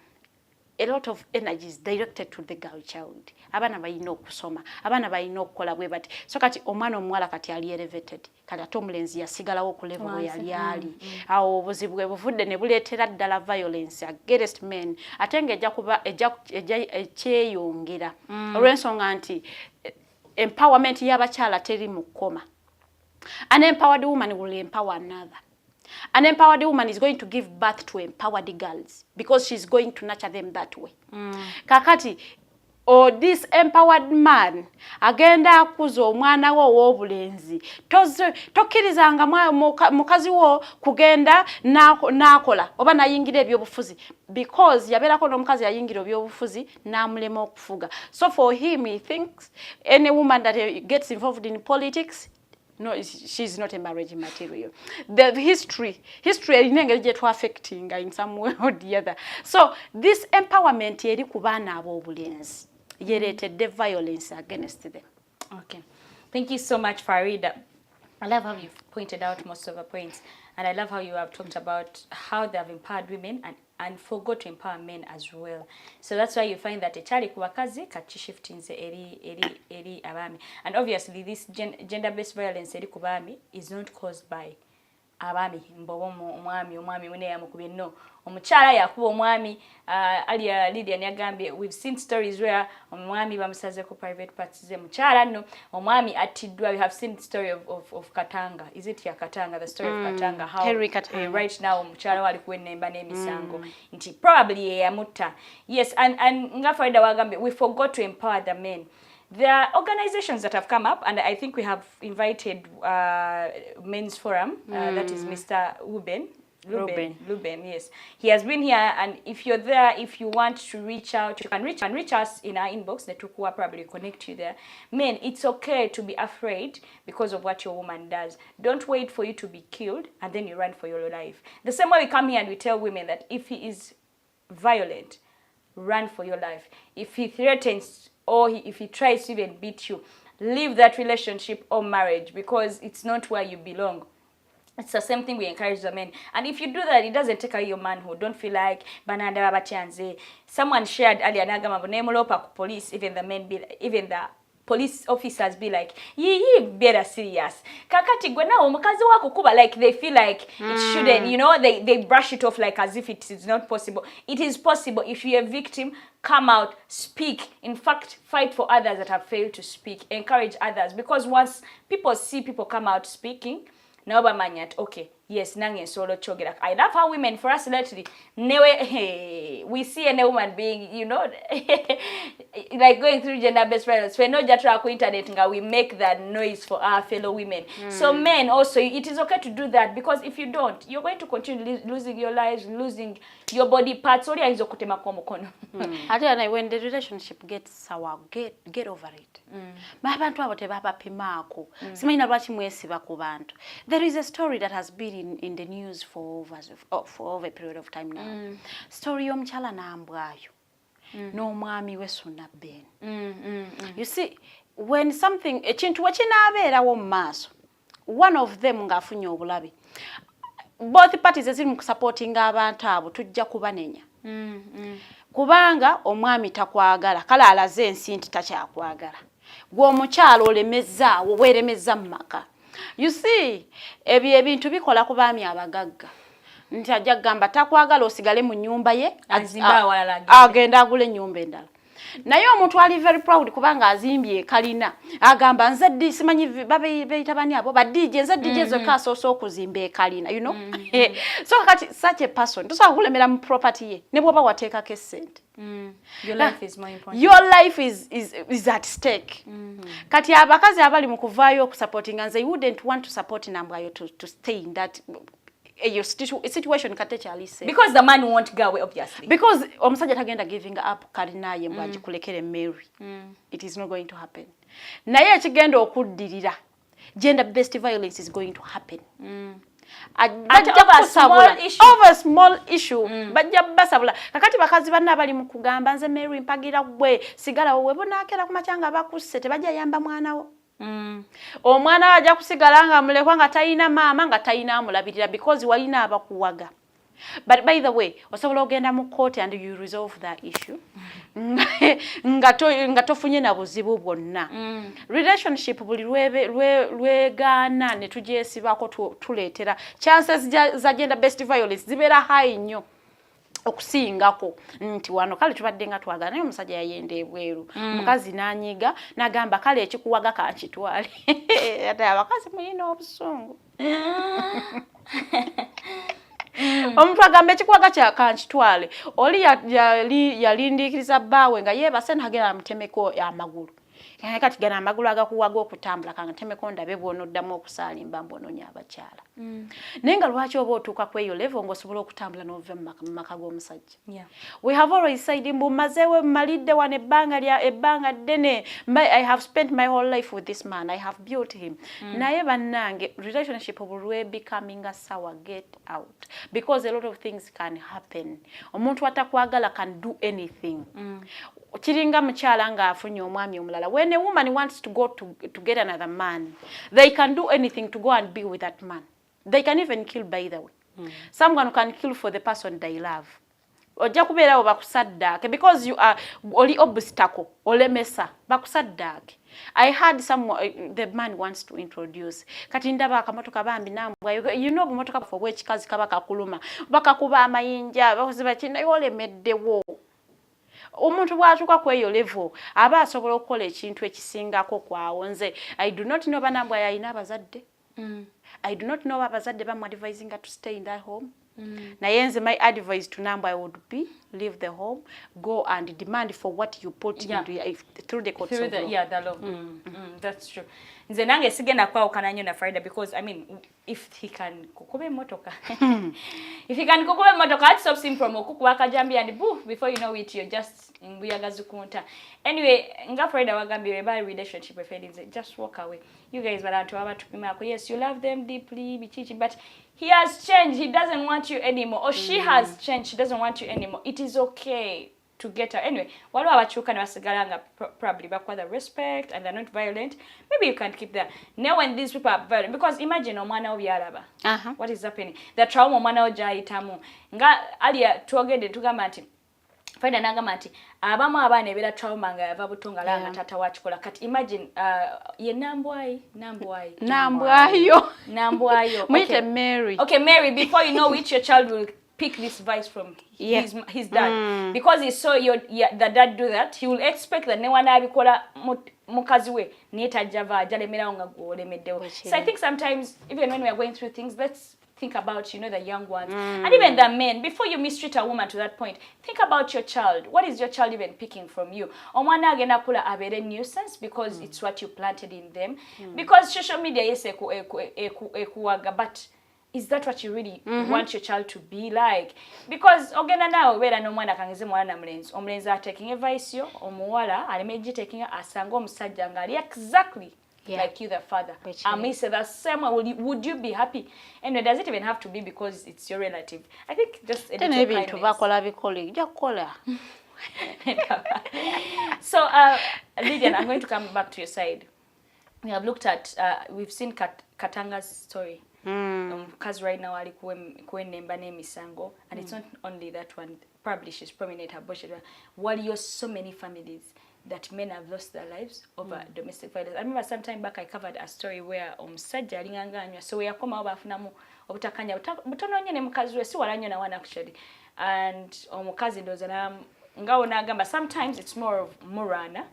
Speaker 5: a lot of energy is directed to the girl child. Abana balina okusoma, abana balina okukola bwe bati. So kati omwana omuwala kati ali elevated. Kati ate omulenzi yasigalawo ku level bwe yali ali. Awo obuzibu bwe buvudde ne buleetera ddala violence against men. Ate ng'ejja kuba ekyeyongera. Olw'ensonga nti empowerment y'abakyala teri mu kkoma. An empowered woman will empower another. An empowered woman is going to give birth to empowered girls because she's going to nurture them that way. Kakati, this empowered man agenda akuza omwana wo ow'obulenzi tokkirizanga mukazi wo kugenda n'akola oba nayingira ebyobufuzi because yabeerako n'omukazi yayingira ebyobufuzi n'amulema okufuga. So for him he thinks any woman that gets involved in politics, no, she's not a marriage material. The history is affecting in some way or the other. So this empowerment eri ku baana ab'obulenzi yereetedde violence against them.
Speaker 3: Okay. Thank you so much, Farida. I love how you've pointed out most of the points, and I love how you have talked about how they have empowered women and forgot to empower men as well. So that's why you find that echali kubakazi kachi shiftinze eri abami. And obviously this gender-based violence eri kubami is not caused by abaami mbobo omwami mune yamukubye no omukyala yakuba omwami aliya Lilian yagambye we've seen stories where omwami bamusaze ku private parts ze mukyala no omwami atiddwa. We have seen the story of Katanga. Is it ya Katanga, the story of Katanga, how right now omukyala wali kuwenemba n'emisango nti probably yamutta. Yes, and nga Farida wagambye we forgot to empower the men. There are organizations that have come up, and I think we have invited Men's Forum, that is Mr. Ruben, yes. He has been here, and if you're there, if you want to reach out, you can reach us in our inbox. The Tuku will probably connect you there. Men, it's okay to be afraid because of what your woman does. Don't wait for you to be killed, and then you run for your life. The same way we come here and we tell women that if he is violent, run for your life. If he threatens, or if he tries to even beat you, leave that relationship or marriage, because it's not where you belong. It's the same thing we encourage the men. And if you do that, it doesn't take away your manhood. Don't feel like bananda babachanze. Someone shared earlier nagama nemulopa police, even the police officers be like, ye better serious. Kakati gwe na omukazi wako kuba, like they feel like it shouldn't, you know, they brush it off like as if it is not possible. It is possible. If you're a victim, come out, speak. In fact, fight for others that have failed to speak. Encourage others, because once people see people come out speaking, Noba manyat, okay, yes, nange solo chogera. I love how women, for us lately, we see a woman being, you know, like going through gender-based violence. We're not just on internet, we make that noise for our fellow women. So men also, it is okay to do that, because if you don't, you're going to continue losing your lives, losing your body parts. When
Speaker 5: the relationship gets sour, get over it. There is a story that has been in the news for over a period of time now. Story omukyala n'ambwayo n'omwami we Suna Ben. You see, when something ekintu wekinaabeerawo mu maaso, one of them ng'afunye obulabe, both parties eziri mu kusupportinga abantu abo tujja kubanenya. Kubanga omwami takwagala, kale alaze ensi nti takyakwagala. Gwe omukyala olemezaawo, weeremeza mu maka. You see, ebintu bikola ku baami abagagga. Nti ajja kugamba takwagala osigale mu nnyumba ye, agenda agule ennyumba endala. Naye omuntu ali very proud kubanga azimbye kalina. Agamba nze simanyi bayita bani abo ba DJ, nze DJ zokka asoose okuzimba ekalina, you know. So kati such a person tosobola kulemera mu property ye ne bw'oba wateekako essente.
Speaker 3: Your life is more important.
Speaker 5: Your life is at stake. Kati abakazi abali mu kuvaayo okusupportinga nze, you wouldn't want to support nambwayo to stay in that your situation katekyali safe.
Speaker 3: Because the man won't go away, obviously.
Speaker 5: Because omusajja tagenda giving up kalinaye mbwaji kulekere Mary. It is not going to happen. Naye ekigenda okuddirira, gender based violence is going to happen.
Speaker 3: And over
Speaker 5: a small issue, bajja basabula. Kakati bakazi banna bali mu kugamba nze Mary mpagira gwe sigala wowe bonaakera ku makyanga bakusse tebajja yamba mwanawo. Omwana ajja kusigala nga mulekwa nga tayina maama nga tayina amulabirira, because walina abakuwaga. But by the way, osobola ogenda mu court and you resolve that issue. nga tofunye na buzibu bwonna. Relationship buli lwegaana ne tugyesibako tuleetera chances za gender based violence zibeera high nnyo okusingako. Nti wano kale tubadde nga twagala naye omusajja yayenda ebweru, mukazi n'anyiga n'agamba kale ekikuwaga kankitwale. Ate abakazi muyina obusungu. Omuntu agamba ekikuwaga kya kankitwale, oli yalindiikiriza bbaawe nga yeebase n'agenda amutemeko amagulu. Kati gana amagulu agakuwaga okutambula kangatemeko ndabe bw'onoddamu okusaalimba mbw'onoonya abakyala. Naye nga lwaki oba otuuka ku eyo level ng'osobola okutambula n'ova mu maka g'omusajja? We have always said mbu mazeewe mmalidde wano ebbanga ddene. I have spent my whole life with this man. I have built him. Naye bannange, relationship obulwe becoming a sour, get out. Because a lot of things can happen. Omuntu atakwagala can do anything. Kiringa mukyala nga afunye omwami omulala. When a woman wants to go to get another man, they can do anything to go and be with that man. They can even kill, by the way. Someone can kill for the person they love. ojja kubeerawo bakusaddaake because you are oli obstacle olemesa bakusaddaake. I heard the man wants to introduce kati ndaba akamotoka bambi nambwa you know bumotoka for which kazi kabaka kuluma bakakuba amayinja bakoziba kino yolemeddewo omuntu bwatuka kweyo level aba asobola okukola ekintu ekisingako kwawo. Nze I do not know banambwa yayina abazadde. I do not know abazadde bamu advising to stay in that home. Naye nze my advice to Nambwa would be leave the home, go and demand for what you put into through the courts of law.
Speaker 3: The law. That's true. Nze nange sigenda kwawukana nnyo na Farida because I mean if he can kukuba emotoka if he can kukuba emotoka it stops him from okukuba akajambi and before you know it you're just mbuyagazi kunta. Anyway nga Farida wagambye about relationship with just walk away. You guys balantu abatupimako, yes you love them deeply bichichi, but he has changed, he doesn't want you anymore, or she has changed, she doesn't want you anymore. It is okay to get her. Anyway, waliwo abakyuka ne basigala nga probably bakwatha respect and they're not violent. Maybe you can keep that. Now when these people are violent, because imagine omwana wo byalaba. What is happening? The trauma omwana wo gyayitamu. Nga aliya twogedde tugamba nti Farida nagamba nti abamu abaana ebera trauma nga yava butonga langa tata wakikola. Kati imagine ye nambwayo
Speaker 5: Mwite Mary.
Speaker 3: Okay, Mary, before you know which your child will pick this vice from his dad. Because he saw the dad do that, he will expect that newana abikola mukazi we netajava ajalemerawo nga gwolemeddewo. So I think sometimes even when we are going through things, let's think about, the young ones. And even the men, before you mistreat a woman to that point, think about your child. What is your child even picking from you? Omwana agenda kula abere nuisance because it's what you planted in them. Because social media, yes, ekuwaga, but is that what you really want your child to be like? Because ogenda nawe wera n'omwana kangize mwana mulenzi. Omulenzi taking advice yo, omuwala alemeji taking asanga omusajja ngali exactly like you, the father. I say the same way. Would you be happy? And does it even have to be because it's your relative? I think just a little kindness. So, Lilian, I'm going to come back to your side. We have looked at, we've seen Katanga's story. Because right now, and it's not only that one. Probably she's prominent her bush. While so many families that men have lost their lives over domestic violence. I remember some time back I covered a story where omusajja alinganganywa, so we yakoma obafunamu obutakanya butono nyene mukazi we si walanyo na wana actually, and omukazi ndoza na ngawo nagamba sometimes it's more of murana.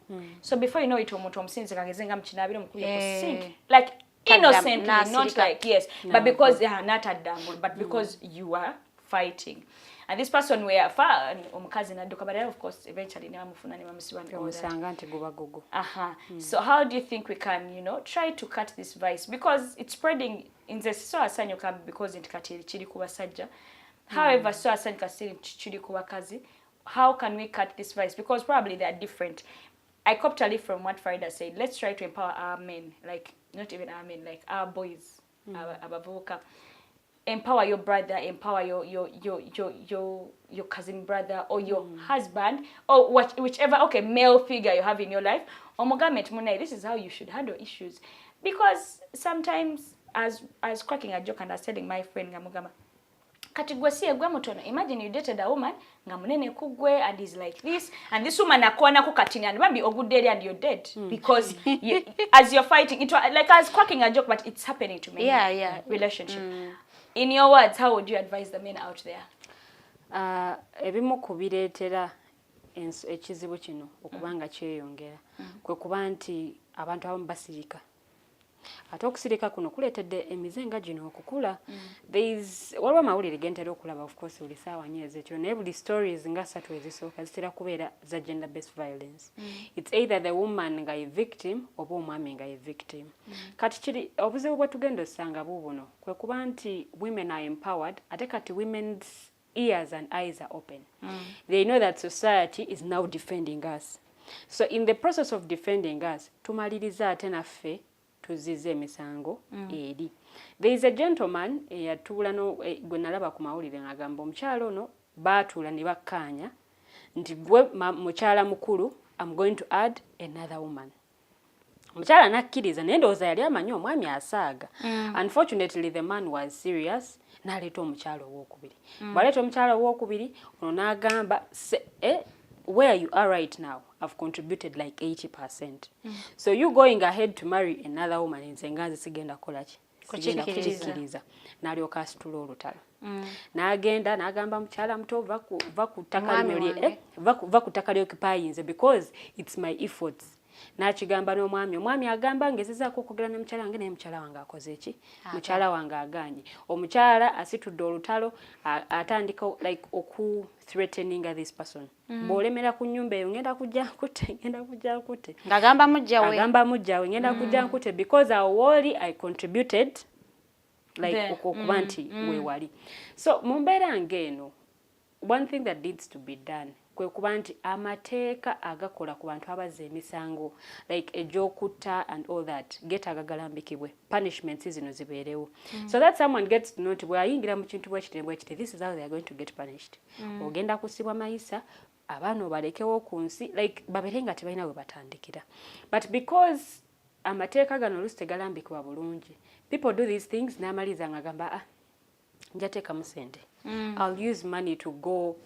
Speaker 3: So before you know it omuntu omusinzi kagezenga mchinabire mukuye ku sink like innocently, not like but because not a dangle, but because you are fighting. And this person were far omukazi naduka, but of course eventually namufuna ne mamusiba
Speaker 6: omusanga nti goba gogo.
Speaker 3: So how do you think we can, try to cut this vice, because it's spreading in the so asanyuka because it Kati chiri ku basajja. However, so asanyuka still chiri ku bakazi. How can we cut this vice? Because probably they are different. I copped a leaf from what Farida said. Let's try to empower our men, like not even our men, like our boys, our voka. Empower your brother, empower your cousin brother or your husband or whichever male figure you have in your life. This is how you should handle issues. Because sometimes, as cracking a joke and I was telling my friend Gamugama, imagine you dated a woman and he's like this, and this woman akwana kukatini and maybe a good day and you're dead because as you're fighting it, like I was cracking a joke, but it's happening to many relationship. In your words, how would you advise the men out there?
Speaker 6: Ebimu kubireetera ekizibu kino okubanga kyeyongera kwe kuba nti abantu abamu basirika. Ate okusirika kuno kuleetedde emizenga gino okukula. Waliwo amawulire gentera okulaba, of course buli ssaawa nyeezi ekyo, naye buli stories nga ssatu ezisooka zitera kubeera za gender based violence. It's either the woman nga ye victim oba omwami nga ye victim. Kati kiri obuzibu bwe tugenda osanga bubuno kwe kuba nti women are empowered, ate kati women's ears and eyes are open. They know that society is now defending us. So in the process of defending us, tumaliriza ate naffe tuzize emisango eri. There is a gentleman yatuula gwe nalaba ku mawulire ng'agamba omukyala ono baatuula ne bakkaanya nti gwe mukyala mukulu, I'm going to add another woman. omukyala nakkiriza naye ndowooza yali amanyi omwami asaaga. Unfortunately the man was serious n'aleeta omukyala owookubiri. Bw'aleeta omukyala owookubiri ono n'agamba where you are right now I've contributed like 80%. So you going ahead to marry another woman nze nga nze sigenda kukola ki? Sigenda kukikkiriza. N'alyoka asitula olutalo. N'agenda n'agamba mukyala muto va ku ttaka lino va ku ttaka ly'okupayinze because it's my efforts. N'akigamba n'omwami. Omwami agamba ngezezaako okwogera ne mukyala wange naye mukyala wange akoze ki? Mukyala wange agaanye. Omukyala asitudde olutalo atandika like threatening this person. Bw'olemera ku nnyumba eyo ngenda kujja nkute.
Speaker 5: Ng'agamba mujja we.
Speaker 6: Ngenda kujja nkute because I contributed like okuba nti weewali. So mu mbeera ng'eno one thing that needs to be done kwe kuba nti amateeka agakola ku bantu abazza emisango like ejokutta and all that getaaga galambikibwe, punishments zino zibeerewo. So that someone gets to know nti bw'ayingira mu kintu bwekiti this is how they are going to get punished. Ogenda kusibwa mayisa abaana obalekewo ku nsi like babeere nga tebalina we batandikira. But because amateeka gano oluusi tegalambikibwa bulungi, people do these things n'amaliza ng'agamba njateekamu sente. I'll use money to go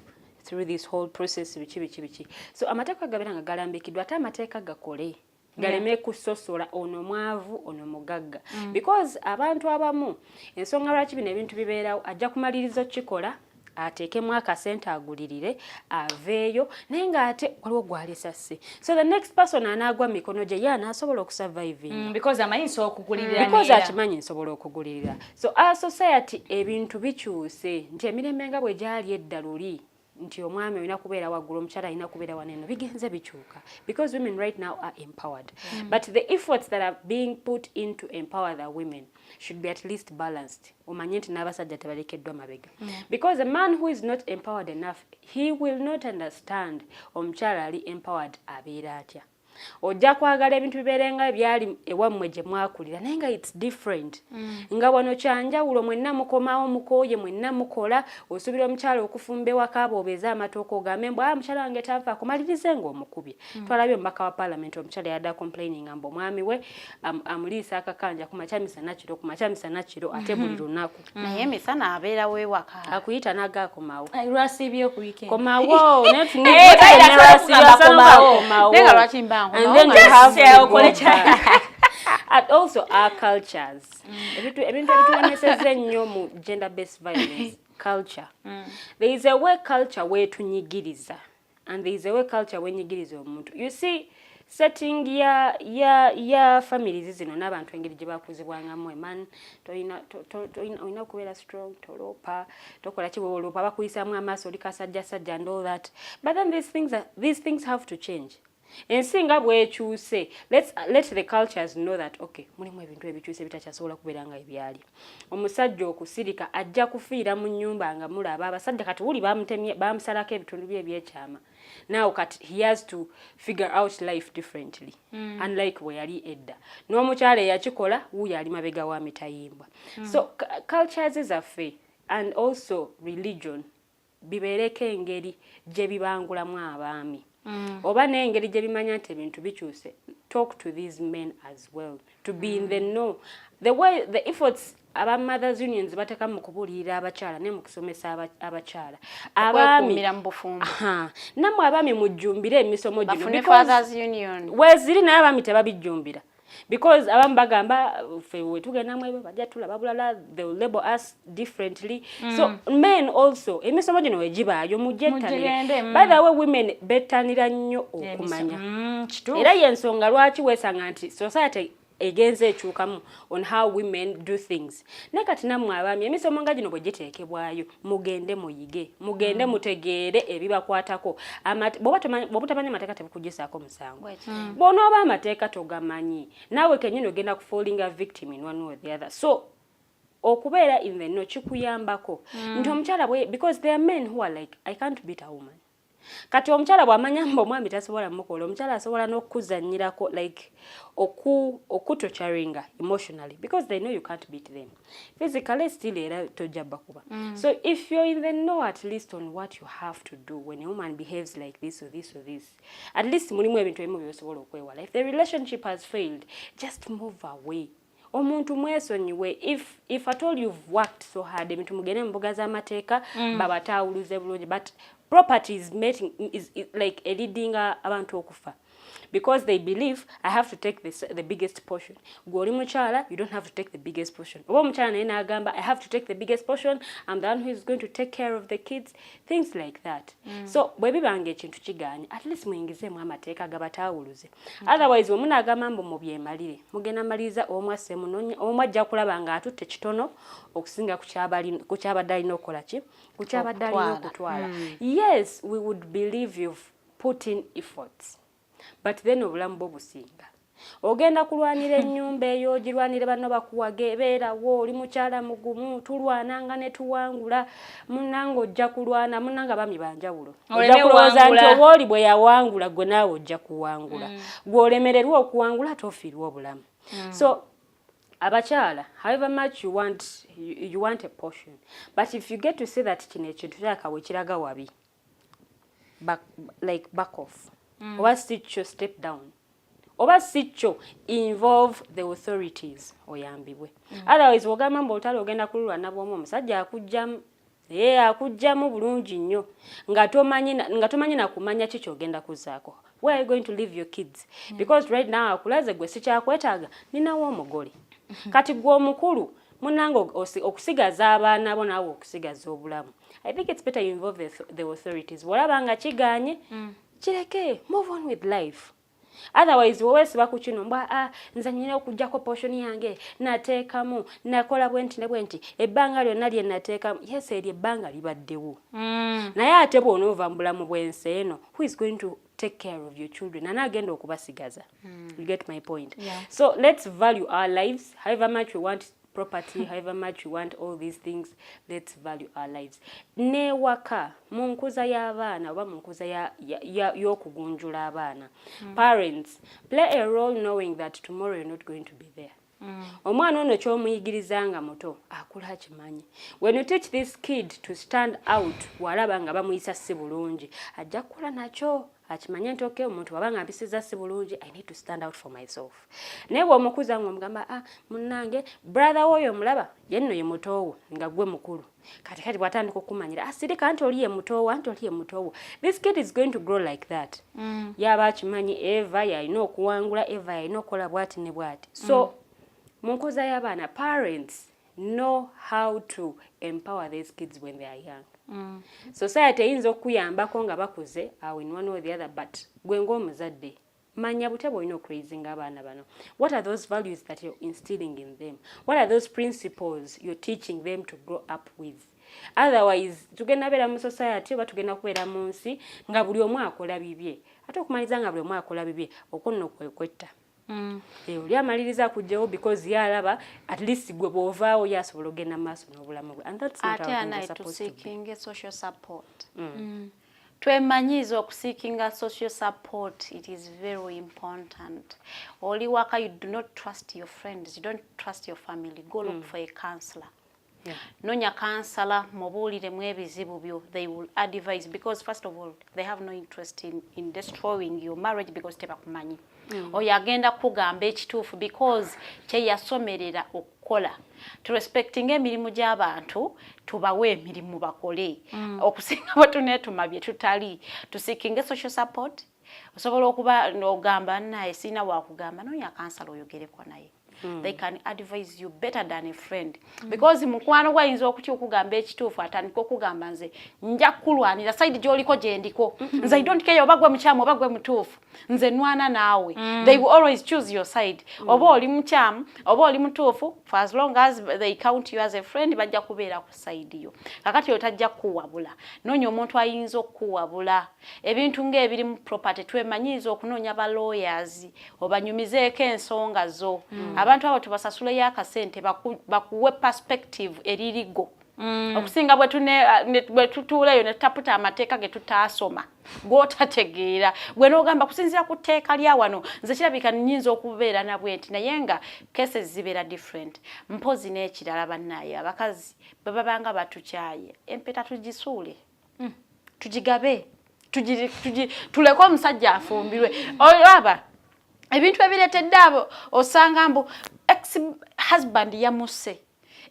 Speaker 6: through this whole process biki. So amateeka gabeera nga galambikiddwa ate amateeka gakole galeme kusosola ono mwavu ono mugagga. Because abantu abamu ensonga lwaki bino ebintu bibeerawo ajja kumaliriza kikola ateekemu akasente agulirire aveeyo naye ng'ate waliwo gw'alesa sse. So the next person anaagwa mikono gye ye anaasobola okusurviving.
Speaker 3: Because amanyi nsobola okugulirira.
Speaker 6: Because akimanyi nsobola okugulirira. So our society ebintu bikyuse nti emirembe nga bwe gyali edda luli nti omwami olina kubeera waggulu omukyala alina kubeera waneno bigenze bikyuka because women right now are empowered. But the efforts that are being put into empower the women should be at least balanced. Omanye nti n'abasajja tebalekeddwa mabega. Because a man who is not empowered enough, he will not understand omukyala ali empowered abeera atya. Ojja kwagala ebintu bibeerenga byali ewammwe gye mwakulira naye nga it's different. Nga wano kyanjawulo mwenna mukomawo mukooye mwenna mukola osuubira omukyala okufumba ewaka aboobeza amatooka ogambe mbw mukyala wange tava kumalirize ng'omukubye. Twalabye omubaka wa parliament omukyala yadda complaining mbu omwami we amuliisa akakanja ku makya misana kiro ate buli lunaku.
Speaker 5: Naye emisana abeerawo ewaka.
Speaker 6: Akuyita n'agaakomawo.
Speaker 3: Lwasiibye ku weekend.
Speaker 6: Komawo.
Speaker 5: Nenga lwaki mba
Speaker 6: and then we have and also our cultures. Ebintu ebitulemeseza ennyo mu gender based violence culture. There is a way culture wetunyigiriza and there is a way culture wenyigiriza omuntu. You see setting ya families zino n'abantu engeri gye bakuzibwangamu man toyina kubeera strong tolopa tokola kiwolopa bakuyisaamu amaaso oli kasajjasajja and all that. But then these things have to change. Ensinga bwekyuse, let the cultures know that okay mulimu ebintu ebikyuse bitakyasobola kubeera nga ebyali. Omusajja okusirika ajja kufiira mu nnyumba nga mulaba abasajja kati wuli bamusalako ebitundu bye ebyekyama. Now kati he has to figure out life differently unlike we yali edda. N'omukyala eyakikola wuyo ali mabega wa mitayimbwa. So cultures zaffe and also religion bibeereko engeri gye bibangulamu abaami. Oba n'engeri gye bimanya nti ebintu bikyuse. Talk to these men as well to be in the know. The efforts aba mothers unions bateka mu kubuulirira abakyala ne mu kusomesa abakyala.
Speaker 5: Abaami mu bufumbo.
Speaker 6: Namwe abaami mujjumbire emisomo gino.
Speaker 5: Bafune fathers union.
Speaker 6: Weziri naye abaami tebabijjumbira. Because abam bagamba fe wetugenda mwebe bajja tulaba bulala they will label us differently. So men also emisomo gino wegibaayo mujjettanire. By the way women bettanira nnyo okumanya. Era yensonga lwaki wesanga nti society egenze ekyukamu on how women do things. Nekati namwe abaami emisomo nga gino bwe giteekebwayo mugende muyige mugende mutegeere ebibakwatako bw'obutamanya amateeka tebukugisaako musango. Bw'onooba amateeka togamanyi naawe kennyini ogenda kufallinga victim in one or the other. So okubeera in the know kikuyambako nti omukyala bwe because there are men who are like I can't beat a woman. Kati omukyala bw'amanya mbu omwami tasobola mukola, omukyala asobola n'okuzannyirako like okutorturinga emotionally because they know you can't beat them. Physically still era tojja bakuba. So if you're in the know at least on what you have to do when a woman behaves like this or this or this, at least mulimu ebintu ebimu byosobola okwewala. If the relationship has failed, just move away. Omuntu mwesonyiwe if at all you've worked so hard ebintu mugene mboga z'amateeka babatawuluze bulungi, but property is like a leading abantu okufa because they believe I have to take the biggest portion. Gwoli muchala, you don't have to take the biggest portion. Obo muchala naye n'agamba I have to take the biggest portion. I'm the one who is going to take care of the kids. Things like that. So bwe bibange ekintu kiganye, at least muyingizeemu amateeka gabatawuluze. Otherwise omuna agamba mbu mubyemalire. Mugenda maliriza omwasse munonya, omwajja kulaba nga atutte kitono okusinga ku kyabadde alina okukola ki? Ku kyabadde alina okutwala. Yes, we would believe you've put in efforts. But then obulamu bwo businga. Ogenda kulwanira ennyumba eyo, ogirwanire banno bakuwage, ebeerawo, oli mukyala mugumu, tulwananga ne tuwangula, munnange ojja kulwana, munnanga bami banjawulo. Ojja kulowooza nti owooli bwe yawangula gwe naawe ojja kuwangula. Gw'olemererwa okuwangula tofiirwa obulamu. So abakyala, however much you want a portion, but if you get to say that kino ekintu kyakawe kiraga wabi, back off. Oba sicho step down. Oba sicho involve the authorities oyambibwe. Otherwise wogamba mbu otali ogenda kululwa nabwomu omusajja akujjamu. Akujjamu bulungi nnyo. Nga tomanyi na kumanya kiki ogenda kuzaako. Where are you going to leave your kids? Because right now akulaze gwe sikyakwetaaga ninawo omugole. Kati gwe omukulu munango okusigaza abaana bo naawe okusigaza obulamu. I think it's better you involve the authorities. Walaba nga kiganye kireke, move on with life. Otherwise wewesi bakukino mbwa nze nyine okujjako portion yange nateekamu nakola bwenti ne bwenti ebbanga lyonna lye nateekamu. Yes, eri ebbanga libaddewo. Naye ate bw'onoova mu bulamu bw'ensi eno, who is going to take care of your children? Anagenda okubasigaza. You get my point? Yeah. So let's value our lives, however much we want property, however much you want all these things, let's value our lives. Newaka munkuza y'abaana oba munkuza y'okugunjula abaana. Parents, play a role knowing that tomorrow you're not going to be there. Omwana ono ky'omuyigirizanga muto akula akimanyi. When you teach this kid to stand out walaba nga bamuyisa si bulungi, ajja kukula nakyo akimanye nti okay, omuntu wabanga mpisiza si bulungi, I need to stand out for myself. Naye bw'omukuza ng'omugamba munnange brother woyo omulaba ye nno ye mutoowo nga gwe mukulu. Kati bw'atandika okumanyira asirika anti oli ye mutoowo, anti oli ye mutoowo. This kid is going to grow like that. Yaba akimanyi Eva yalina okuwangula, Eva yalina okukola bw'ati ne bw'ati. So munkuza y'abaana, parents know how to empower these kids when they are young. Society eyinza okuyambako nga bakuze in one or the other, but gwe ng'omuzadde manya butya bw'olina okuraisinga abaana bano. What are those values that you're instilling in them? What are those principles you're teaching them to grow up with? Otherwise tugenda beera mu society oba tugenda kubeera mu nsi nga buli omu akola bibye, ate okumaliza nga buli omu akola bibye okunno kwekwetta. Oli amaliriza kujjawo because yalaba at least gwe bw'ovaawo yasobola ogenda maaso n'obulamu bwe. And that's not how things are supposed to be.
Speaker 5: Seeking social support. Twemanyiza okuseekinga social support, it is very important. Oli waka, you do not trust your friends, you don't trust your family, go look for a counselor. Nonya counselor mubuulire mu ebizibu byo, they will advise, because first of all they have no interest in destroying your marriage because tebakumanyi. Oyo agenda kugamba ekituufu because kye yasomerera okukola. Respecting emirimu gy'abantu, tubawe emirimu bakole. Okusinga batuneetuma bye tutali. Tuseekinge social support. Osobola okuba n'ogamba naye sina wakugamba, nonya counselor oyogerekwa naye. They can advise you better than a friend. Because mukwano gwayinza okutya okugamba ekituufu atandika okugamba nze nja kulwanira side gy'oliko gye ndiko. Nze I don't care oba gwe mukyamu oba gwe mutuufu. Nze nwana naawe. They will always choose your side. Oba oli mukyamu oba oli mutuufu, for as long as they count you as a friend bajja kubeera ku side yo. Kakati otajja kuwabula. Noonya omuntu ayinza okuwabula. Ebintu ng'ebiri mu property twemanyiza okunoonya ba lawyers obanyumizeeko ensonga zo. Abantu abo tubasasuleyo akasente bakuwe perspective eririgo okusinga bwe tutuuleyo ne tutaputa amateeka ge tutaasoma gw'otategeera gwe n'ogamba kusinziira ku tteeka lya wano nze kirabika nnyinza okubeera nabwe nti naye nga cases zibeera different mpozi n'ekirala bannaye abakazi bwe babanga batukyaye empeta tugisuule tugigabe tuleke omusajja afumbirwe olaba ebintu ebireetedde abo osanga mbu ex husband yamusse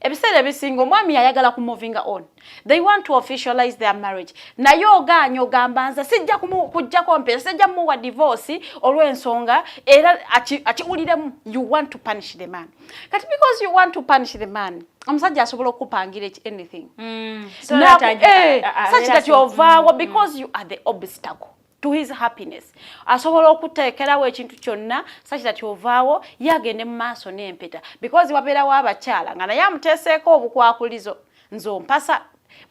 Speaker 5: ebiseera ebisinga omwami ayagala ku moving on they want to officialize their marriage naye ogaanya ogamba nze sijja kujjako mpesa sijja muwa divorce olw'ensonga era akiwuliremu you want to punish the man kati because you want to punish the man omusajja asobola okupangira anything
Speaker 3: so such
Speaker 5: that you ovaawo because you are the obstacle to his happiness asobola okuteekerawo ekintu kyonna such that ovaawo yagende mu maaso n'empeta because wabeerawo abakyala nga naye amuteeseeko obukwakulizo nze ompasa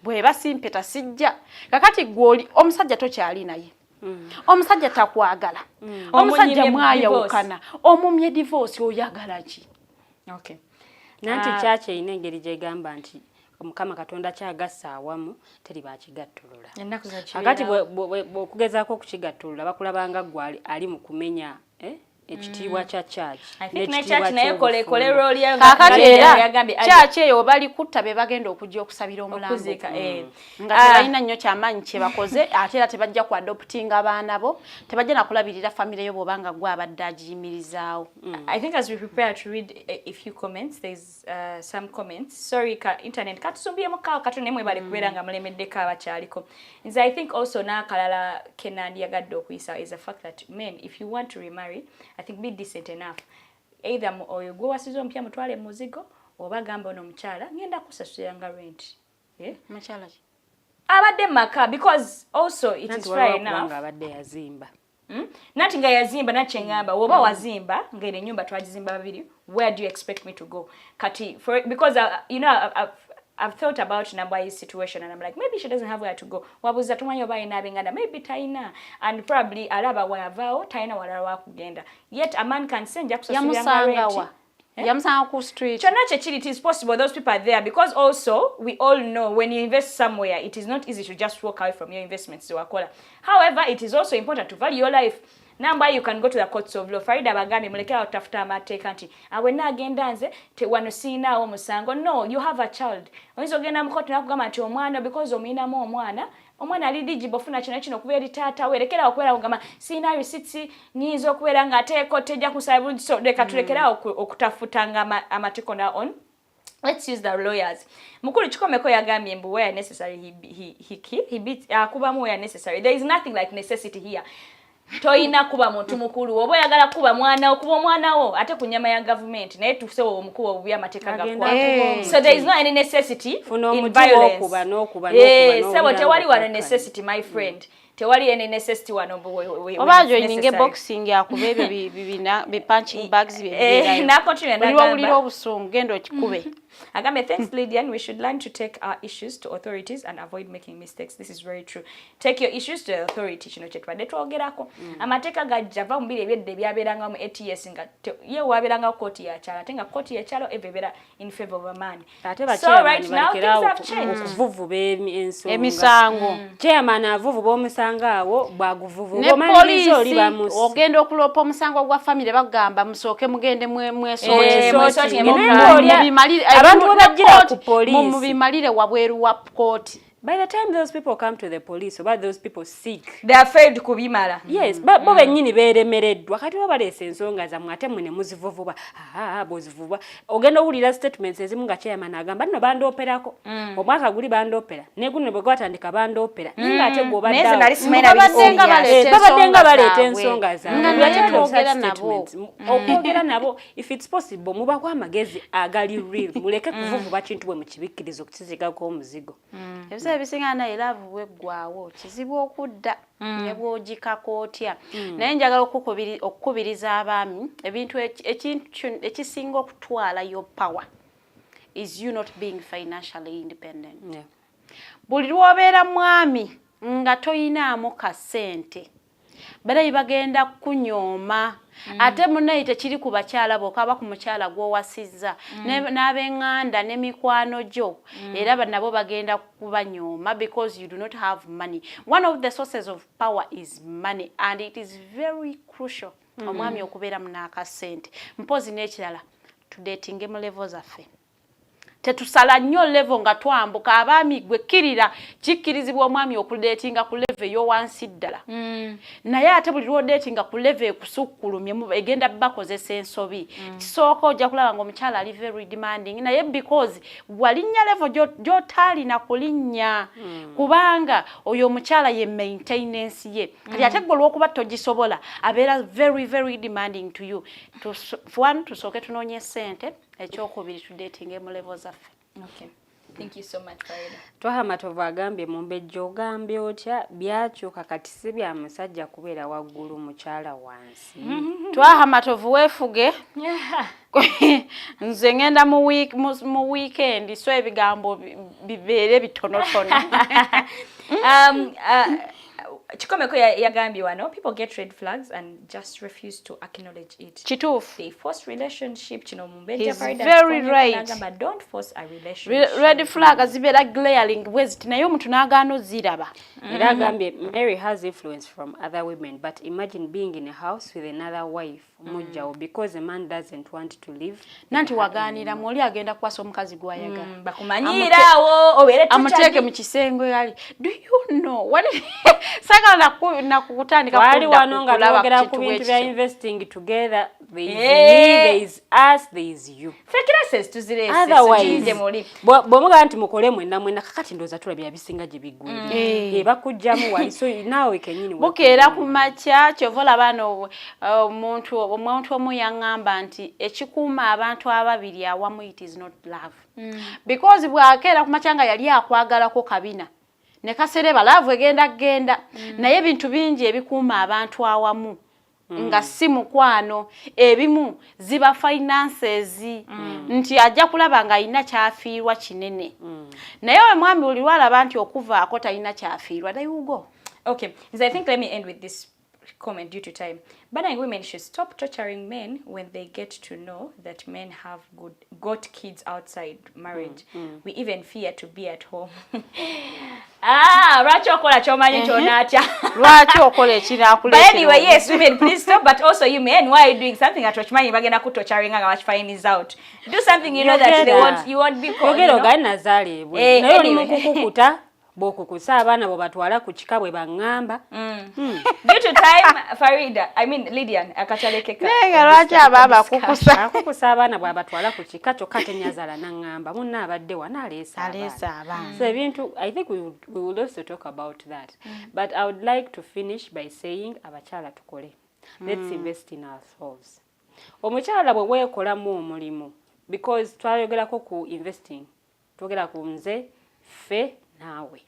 Speaker 5: bw'eba simpeta sijja kakati gw'oli omusajja tokyali naye omusajja takwagala omusajja mwayawukana omumye divorce oyagala ki
Speaker 6: okay nanti kyakye ine engeri gyegamba nti Mukama Katonda kyagassa awamu teri bakigattulula akati bw'okugezaako okukigattulula bakulabanga gwali ali mu kumenya ekitiibwa kya church
Speaker 3: naye kolekole role
Speaker 5: kakati era church eyo bali kutta be bagenda okujja okusabira omulambo nga tebalina nnyo kyamaanyi kye bakoze ate era tebajja ku adoptinga abaana bo tebajja nakulabirira family yo bw'obanga gwe abadde agiyimirizaawo.
Speaker 3: I think as we prepare to read a few comments, there's some comments. Sorry, internet katusumbiemu kato nemwe bali kubeera nga mulemeddeko abakyaliko. I think also nakalala Kenandi yagadde okuyisa is the fact that men, if you want to remarry, I think be decent enough. Either oyo gwe wasizo ompya mutwale muzigo oba gamba ono mukyala ngenda kusasulanga rent.
Speaker 5: Mukyala ki?
Speaker 3: Abadde maka because also it is fair enough.
Speaker 6: Abadde yazimba.
Speaker 3: Nati nga yazimba nache ngamba oba wazimba ngene nyumba twagizimba babiri, where do you expect me to go? Kati because you know I've thought about Nambayi's situation and I'm like, maybe she doesn't have where to go. Wabuza tumanyo ba inabenganda, maybe taina, and probably alaba wayavao taina walala kugenda. Yet a man can send
Speaker 5: yamusanga yamusanga ku street.
Speaker 3: Chonache it is possible those people are there because also we all know when you invest somewhere it is not easy to just walk away from your investments to Wakola. However, it is also important to value your life. Number you can go to the courts of law. Farida Bagami mulekera utafuta amateeka nti awena agenda nze te wano sina omusango. No, you have a child. Oyinza ogenda mu court nakugamba nti omwana because omuyinamu omwana ali eligible ofuna kino okubeera taata werekera okubeera kugamba sina receipts nyinza okubeera nga ateeko tejja kusaba so leka tulekera okutafutanga amateeko na on. Let's use the lawyers. Mukulu Chikomeko yagambye mbu where necessary he beats kubamu where necessary. There is nothing like necessity here. Toyina kuba muntu mukulu oba yagala kuba mwana okuba omwana wo ate kunyama ya government naye tufise omukuba obuya amateeka gakwa so there is no any necessity in violence
Speaker 6: kuba nokuba
Speaker 3: so tewali wana necessity my friend tewali any necessity wano
Speaker 5: oba joining boxing yakube ebyo bibina be punching bags bibira
Speaker 3: na continue na
Speaker 5: gamba obusungu gendo kikube
Speaker 3: Agame, thanks Lydian. We should learn to take our issues to authorities and avoid making mistakes. This is very true. Take your issues to the authority. Chino chetwade twogerako. Amateka gajava mbili ebyedde byabelanga mu ATS nga ye wabelanga koti ya chala. Tenga koti ya chalo ebebera in favor of a man. So right now things have changed.
Speaker 6: Vuvu be
Speaker 5: emisango.
Speaker 6: Chairman avuvu bo musanga awo baguvuvu.
Speaker 5: Ne police ogenda okulopa omusango gwa family bagamba musoke mugende mwesote.
Speaker 6: Abantu bajira ku police
Speaker 5: mubimalire wabweru wa court.
Speaker 6: By the time those people come to the police, or those people seek,
Speaker 3: they are afraid kubimala.
Speaker 6: Yes, but bo benyini beremereddwa kati babalese ensonga za mwate mwene muzivuvuba bozivuba ogenda owulira statements ezimu nga chairman agamba nno bandooperako omwaka guli bandoopera ne guno bwe gwatandika bandoopera ninga ate gwobadde babadenga baleeta ensonga zaabwe okwogera nabo if it's possible mubako amagezi agali real muleke kuvuvuba kintu bwe mukibikkiriza okukizigako omuzigo.
Speaker 5: Ebisinga na elavu weggwawo kizibu okudda ne bwogikako otya naye njagala okukubiriza abaami ebintu ekisinga okutwala your power is you not being financially independent. Buli lwobeera mwami nga toyinaamu kasente balayi bagenda kunyooma ate munayi tekiri ku bakyala bokaba ku mukyala gw'owasizza n'ab'eŋŋanda ne mikwano gyo era nabo bagenda kubanyooma because you do not have money. One of the sources of power is money and it is very crucial omwami okubeera munaakasente. Mpozi n'ekirala tudeetinge mu level zaffe. Tetusala nnyo level nga twambuka abaami gwe kirira kikkirizibwa omwami okudeetinga ku level y'owansi ddala. Naye ate buli lw'odeetinga ku level ekusukkulumye egenda bakozesa ensobi. Kisooka ojja kulaba ng'omukyala ali very demanding naye because walinnya level gy'otaalina kulinnya kubanga oyo omukyala ye maintenance ye. Kati ate gwe olw'okuba togisobola abeera very very demanding to you. Tusooke tunoonye ssente. Ekyokubiri tudeetinge mu level zaffe.
Speaker 3: Okay. Thank you so much, Farida.
Speaker 6: Twahamatovu agambye Omumbejja ogambye otya byakyuka kati si bya musajja kubeera waggulu mukyala wansi.
Speaker 5: Twahamatovu weefuge. Nze ngenda mu weekend so ebigambo bibeere bitonotono.
Speaker 3: Chikomeko yagambye wano, people get red flags and just refuse to acknowledge it.
Speaker 5: Kituufu.
Speaker 3: They force relationship, kino Omumbejja
Speaker 5: He's
Speaker 3: Farida
Speaker 5: very right.
Speaker 3: But don't force a relationship.
Speaker 5: Red flag zibeera glaring bweziti naye omuntu n'agaana oziraba.
Speaker 6: Era agambye Mary has influence from other women but imagine being in a house with another wife mujjawo because a man doesn't want to live.
Speaker 5: Nanti wagaanira mwoli agenda kwasa omukazi gw'ayagala.
Speaker 3: Bakumanyiraawo obeere
Speaker 5: amuteeke mu kisenge yali. Do you know what sagala nakukutandika
Speaker 6: wali wano nga twogera ku bintu bya investing together. There is me, there is us, there is you.
Speaker 3: Fekira tuzirese.
Speaker 6: Otherwise, bw'omugamba nti mukole mwenna kakati ndooza tulabya bisinga gye biggwira. Bakujjamu wali so naawe kenyini.
Speaker 5: Bukeera ku makya kyovola bano omuntu omu yaŋŋamba nti ekikuuma abantu ababiri awamu it is not love. Because bwakeera ku makya nga yali akwagalako kabina. Ne kasereba love egenda naye ebintu bingi ebikuuma abantu awamu. Nga si mukwano ebimu ziba finances nti ajja kulaba nga alina kyafiirwa kinene naye omwami buli lwalaba nti okuvaako talina kyafiirwa they will go.
Speaker 3: Okay, so I think let me end with this comment due to time. But women should stop torturing men when they get to know that men have got kids outside marriage. We even fear to be at home. Lwaki okola ky'omanyi ky'onaatya.
Speaker 5: Lwaki okola ekiraakuleetera.
Speaker 3: But anyway, yes, women, please stop. But also you men, why are you doing something that okimanyi bagenda kutorturing nga find is out? Do something you know that you won't be called.
Speaker 6: Yogera ogani nazaalibwe. Naye oli mu kukukuta. Bokukusa abaana bo batwala ku kika bwe baŋŋamba.
Speaker 3: Due to time, Farida, I mean Lilian, akatalekeka.
Speaker 5: Nenga lwaki ababa kukusa
Speaker 6: abaana bwe batwala ku kika kyokka tenyazaala naŋŋamba munna abadde wana aleesa abaana. So ebintu, I think we will also talk about that. But I would like to finish by saying abakyala tukole. Let's invest in ourselves. Omukyala bwe weekolamu omulimu because twayogerako ku investing. Twogera ku nze, ffe naawe.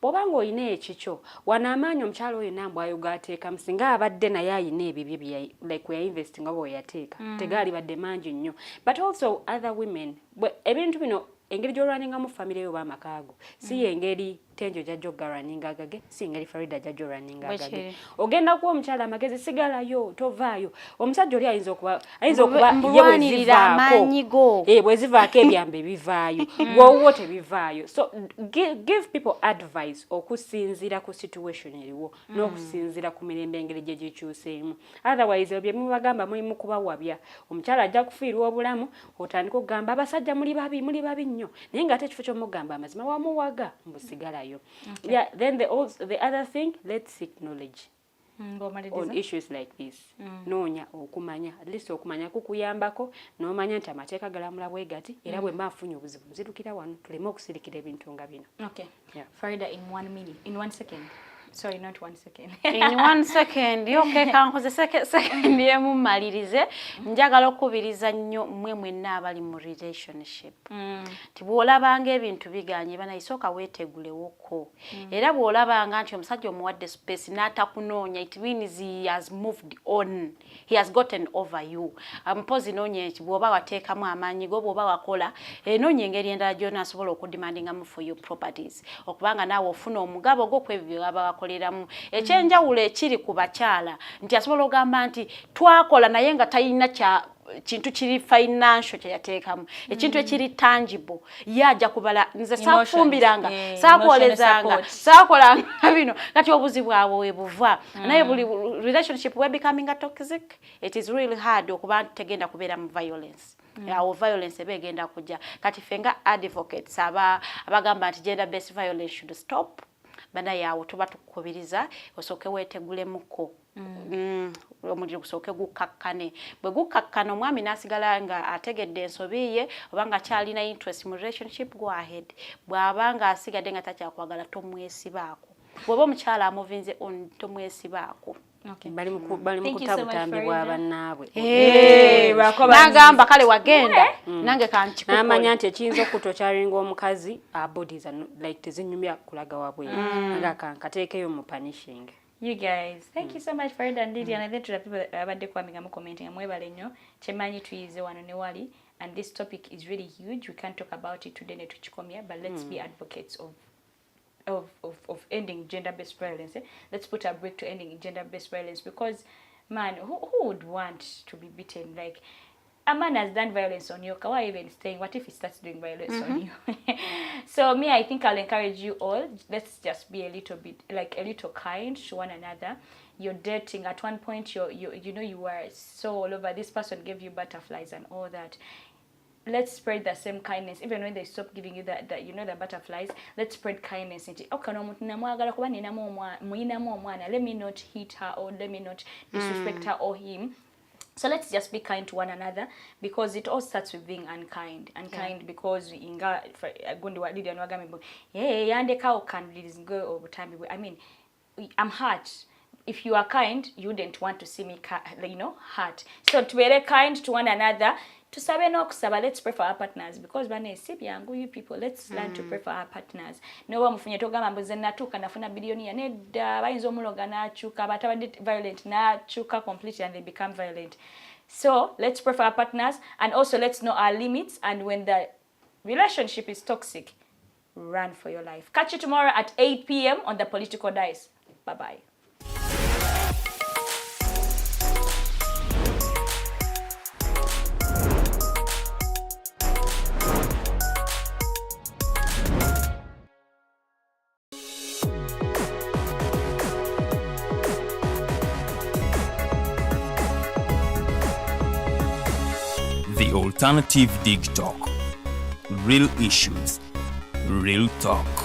Speaker 6: Bw'obanga olina ekikyo wanaamaanyi omukyala oyo nambwayo gaateeka musinga abadde naye ayina ebibye bye like we invest nga bwe yateeka tegaali badde mangi nnyo but also other women ebintu bino engeri gy'olwaningamu famire yo b'amakaago si engeri Tenjo jajjo garaninga gage si engeri Farida jajjo raninga gage ogenda kuwa omukyala amagezi sigalayo tovaayo omusajja oli ayinza okuba
Speaker 5: mbulwanirira amanyigo
Speaker 6: bwezivaako ebyambe bivaayo gwowo tebivaayo so give people advice okusinziira ku situation eriwo n'okusinziira ku mirembe engeri gye gikyuseemu otherwise bye mubagamba mulimu kubawabya omukyala ajja kufiirwa obulamu otandika okugamba abasajja muli babi nnyo naye ng'ate ekifo ky'omugamba amazima wamuwaga mbusigalayo. Okay. Yeah, then the other thing, let's seek knowledge on issues like this. Noonya okumanya, at least okumanya kukuyambako, n'omanya nti amateeka galamula bwe gati, era bwe mbafunye obuzibu nzirukira wano tuleme okusirikira ebintu nga bino.
Speaker 3: Okay. Yeah. Farida, in 1 minute, in 1 second. Sorry, not 1 second.
Speaker 5: In 1 second, okay, kankoze second yemu malirize. Njagala okubiriza nnyo mmwe mwenna abali mu relationship. Tibwolabanga ebintu biganye bana isoka wetegulewoko. Era bwolabanga nti omusajja omuwadde space n'atakunoonya, it means he has moved on. He has gotten over you. Mpozi noonye bw'oba wateekamu amaanyi go bw'oba wakola noonye engeri endala gy'onaasobola okudemandingamu for your properties. Okubanga naawe ofuna omugabo gw'okwebyo aba akoleramu ekyenjawulo ekiri ku bakyala nti asobola ogamba nti twakola naye nga talina kya kintu kiri financial kyeyateekamu ekintu ekiri tangible yajja kubala nze saafumbiranga saakolezanga saakolanga bino kati obuzi bwabwe webuva naye buli relationship we becoming a toxic it is really hard okuba tegenda kubeera mu violence awo violence ebe egenda kujja kati fenga advocates abagamba nti gender based violence should stop banaye awo tuba tukubiriza osooke weetegulemuko omuliro gusooke gukakkane bwe gukakkana omwami n'asigala nga ategedde ensobi ye oba nga kyalina interest mu relationship go ahead bw'aba nga asigadde nga takyakwagala tomwesibaako bw'oba omukyala amuvinze on tomwesibaako
Speaker 6: bali mu kutabutambibwa bannaabwe
Speaker 5: n'agamba kale wagenda nange kankikukola
Speaker 6: n'amanya nti ekiyinza okutokyalinga omukazi bodies like tezinyumya kulaga wabweru nga kankateekeyo mu punishing.
Speaker 3: You guys, thank you so much for that, Lilian. And then to the people that are commenting, I'm Webalenyo, Chemanyi Tuize Wanonewali, and this topic is really huge. We can't talk about it today, but let's be advocates of ending gender-based violence. Let's put a break to ending gender-based violence because, man, who would want to be beaten? Like, a man has done violence on you. Why even staying? What if he starts doing violence on you? So me, I think I'll encourage you all. Let's just be a little kind to one another. You're dating. At one point, you know you were so all over. This person gave you butterflies and all that. Let's spread the same kindness. Even when they stop giving you the butterflies, let's spread kindness. Let me not hit her or let me not disrespect her or him. So let's just be kind to one another because it all starts with being unkind. Because I mean, I'm hurt. If you are kind, you wouldn't want to see me, hurt. So to be kind to one another, let's pray for our partners because you people, let's learn to pray for our partners. No one mfunye toga mambo zenatuka nafuna bilioni ya neda bayinza omuloga nachuka batabadde violent nachuka completely and they become violent. So let's pray for our partners and also let's know our limits, and when the relationship is toxic, run for your life. Catch you tomorrow at 8 p.m. on the Political Dice. Bye-bye.
Speaker 1: The Alternative Dig Talk. Real issues, real talk.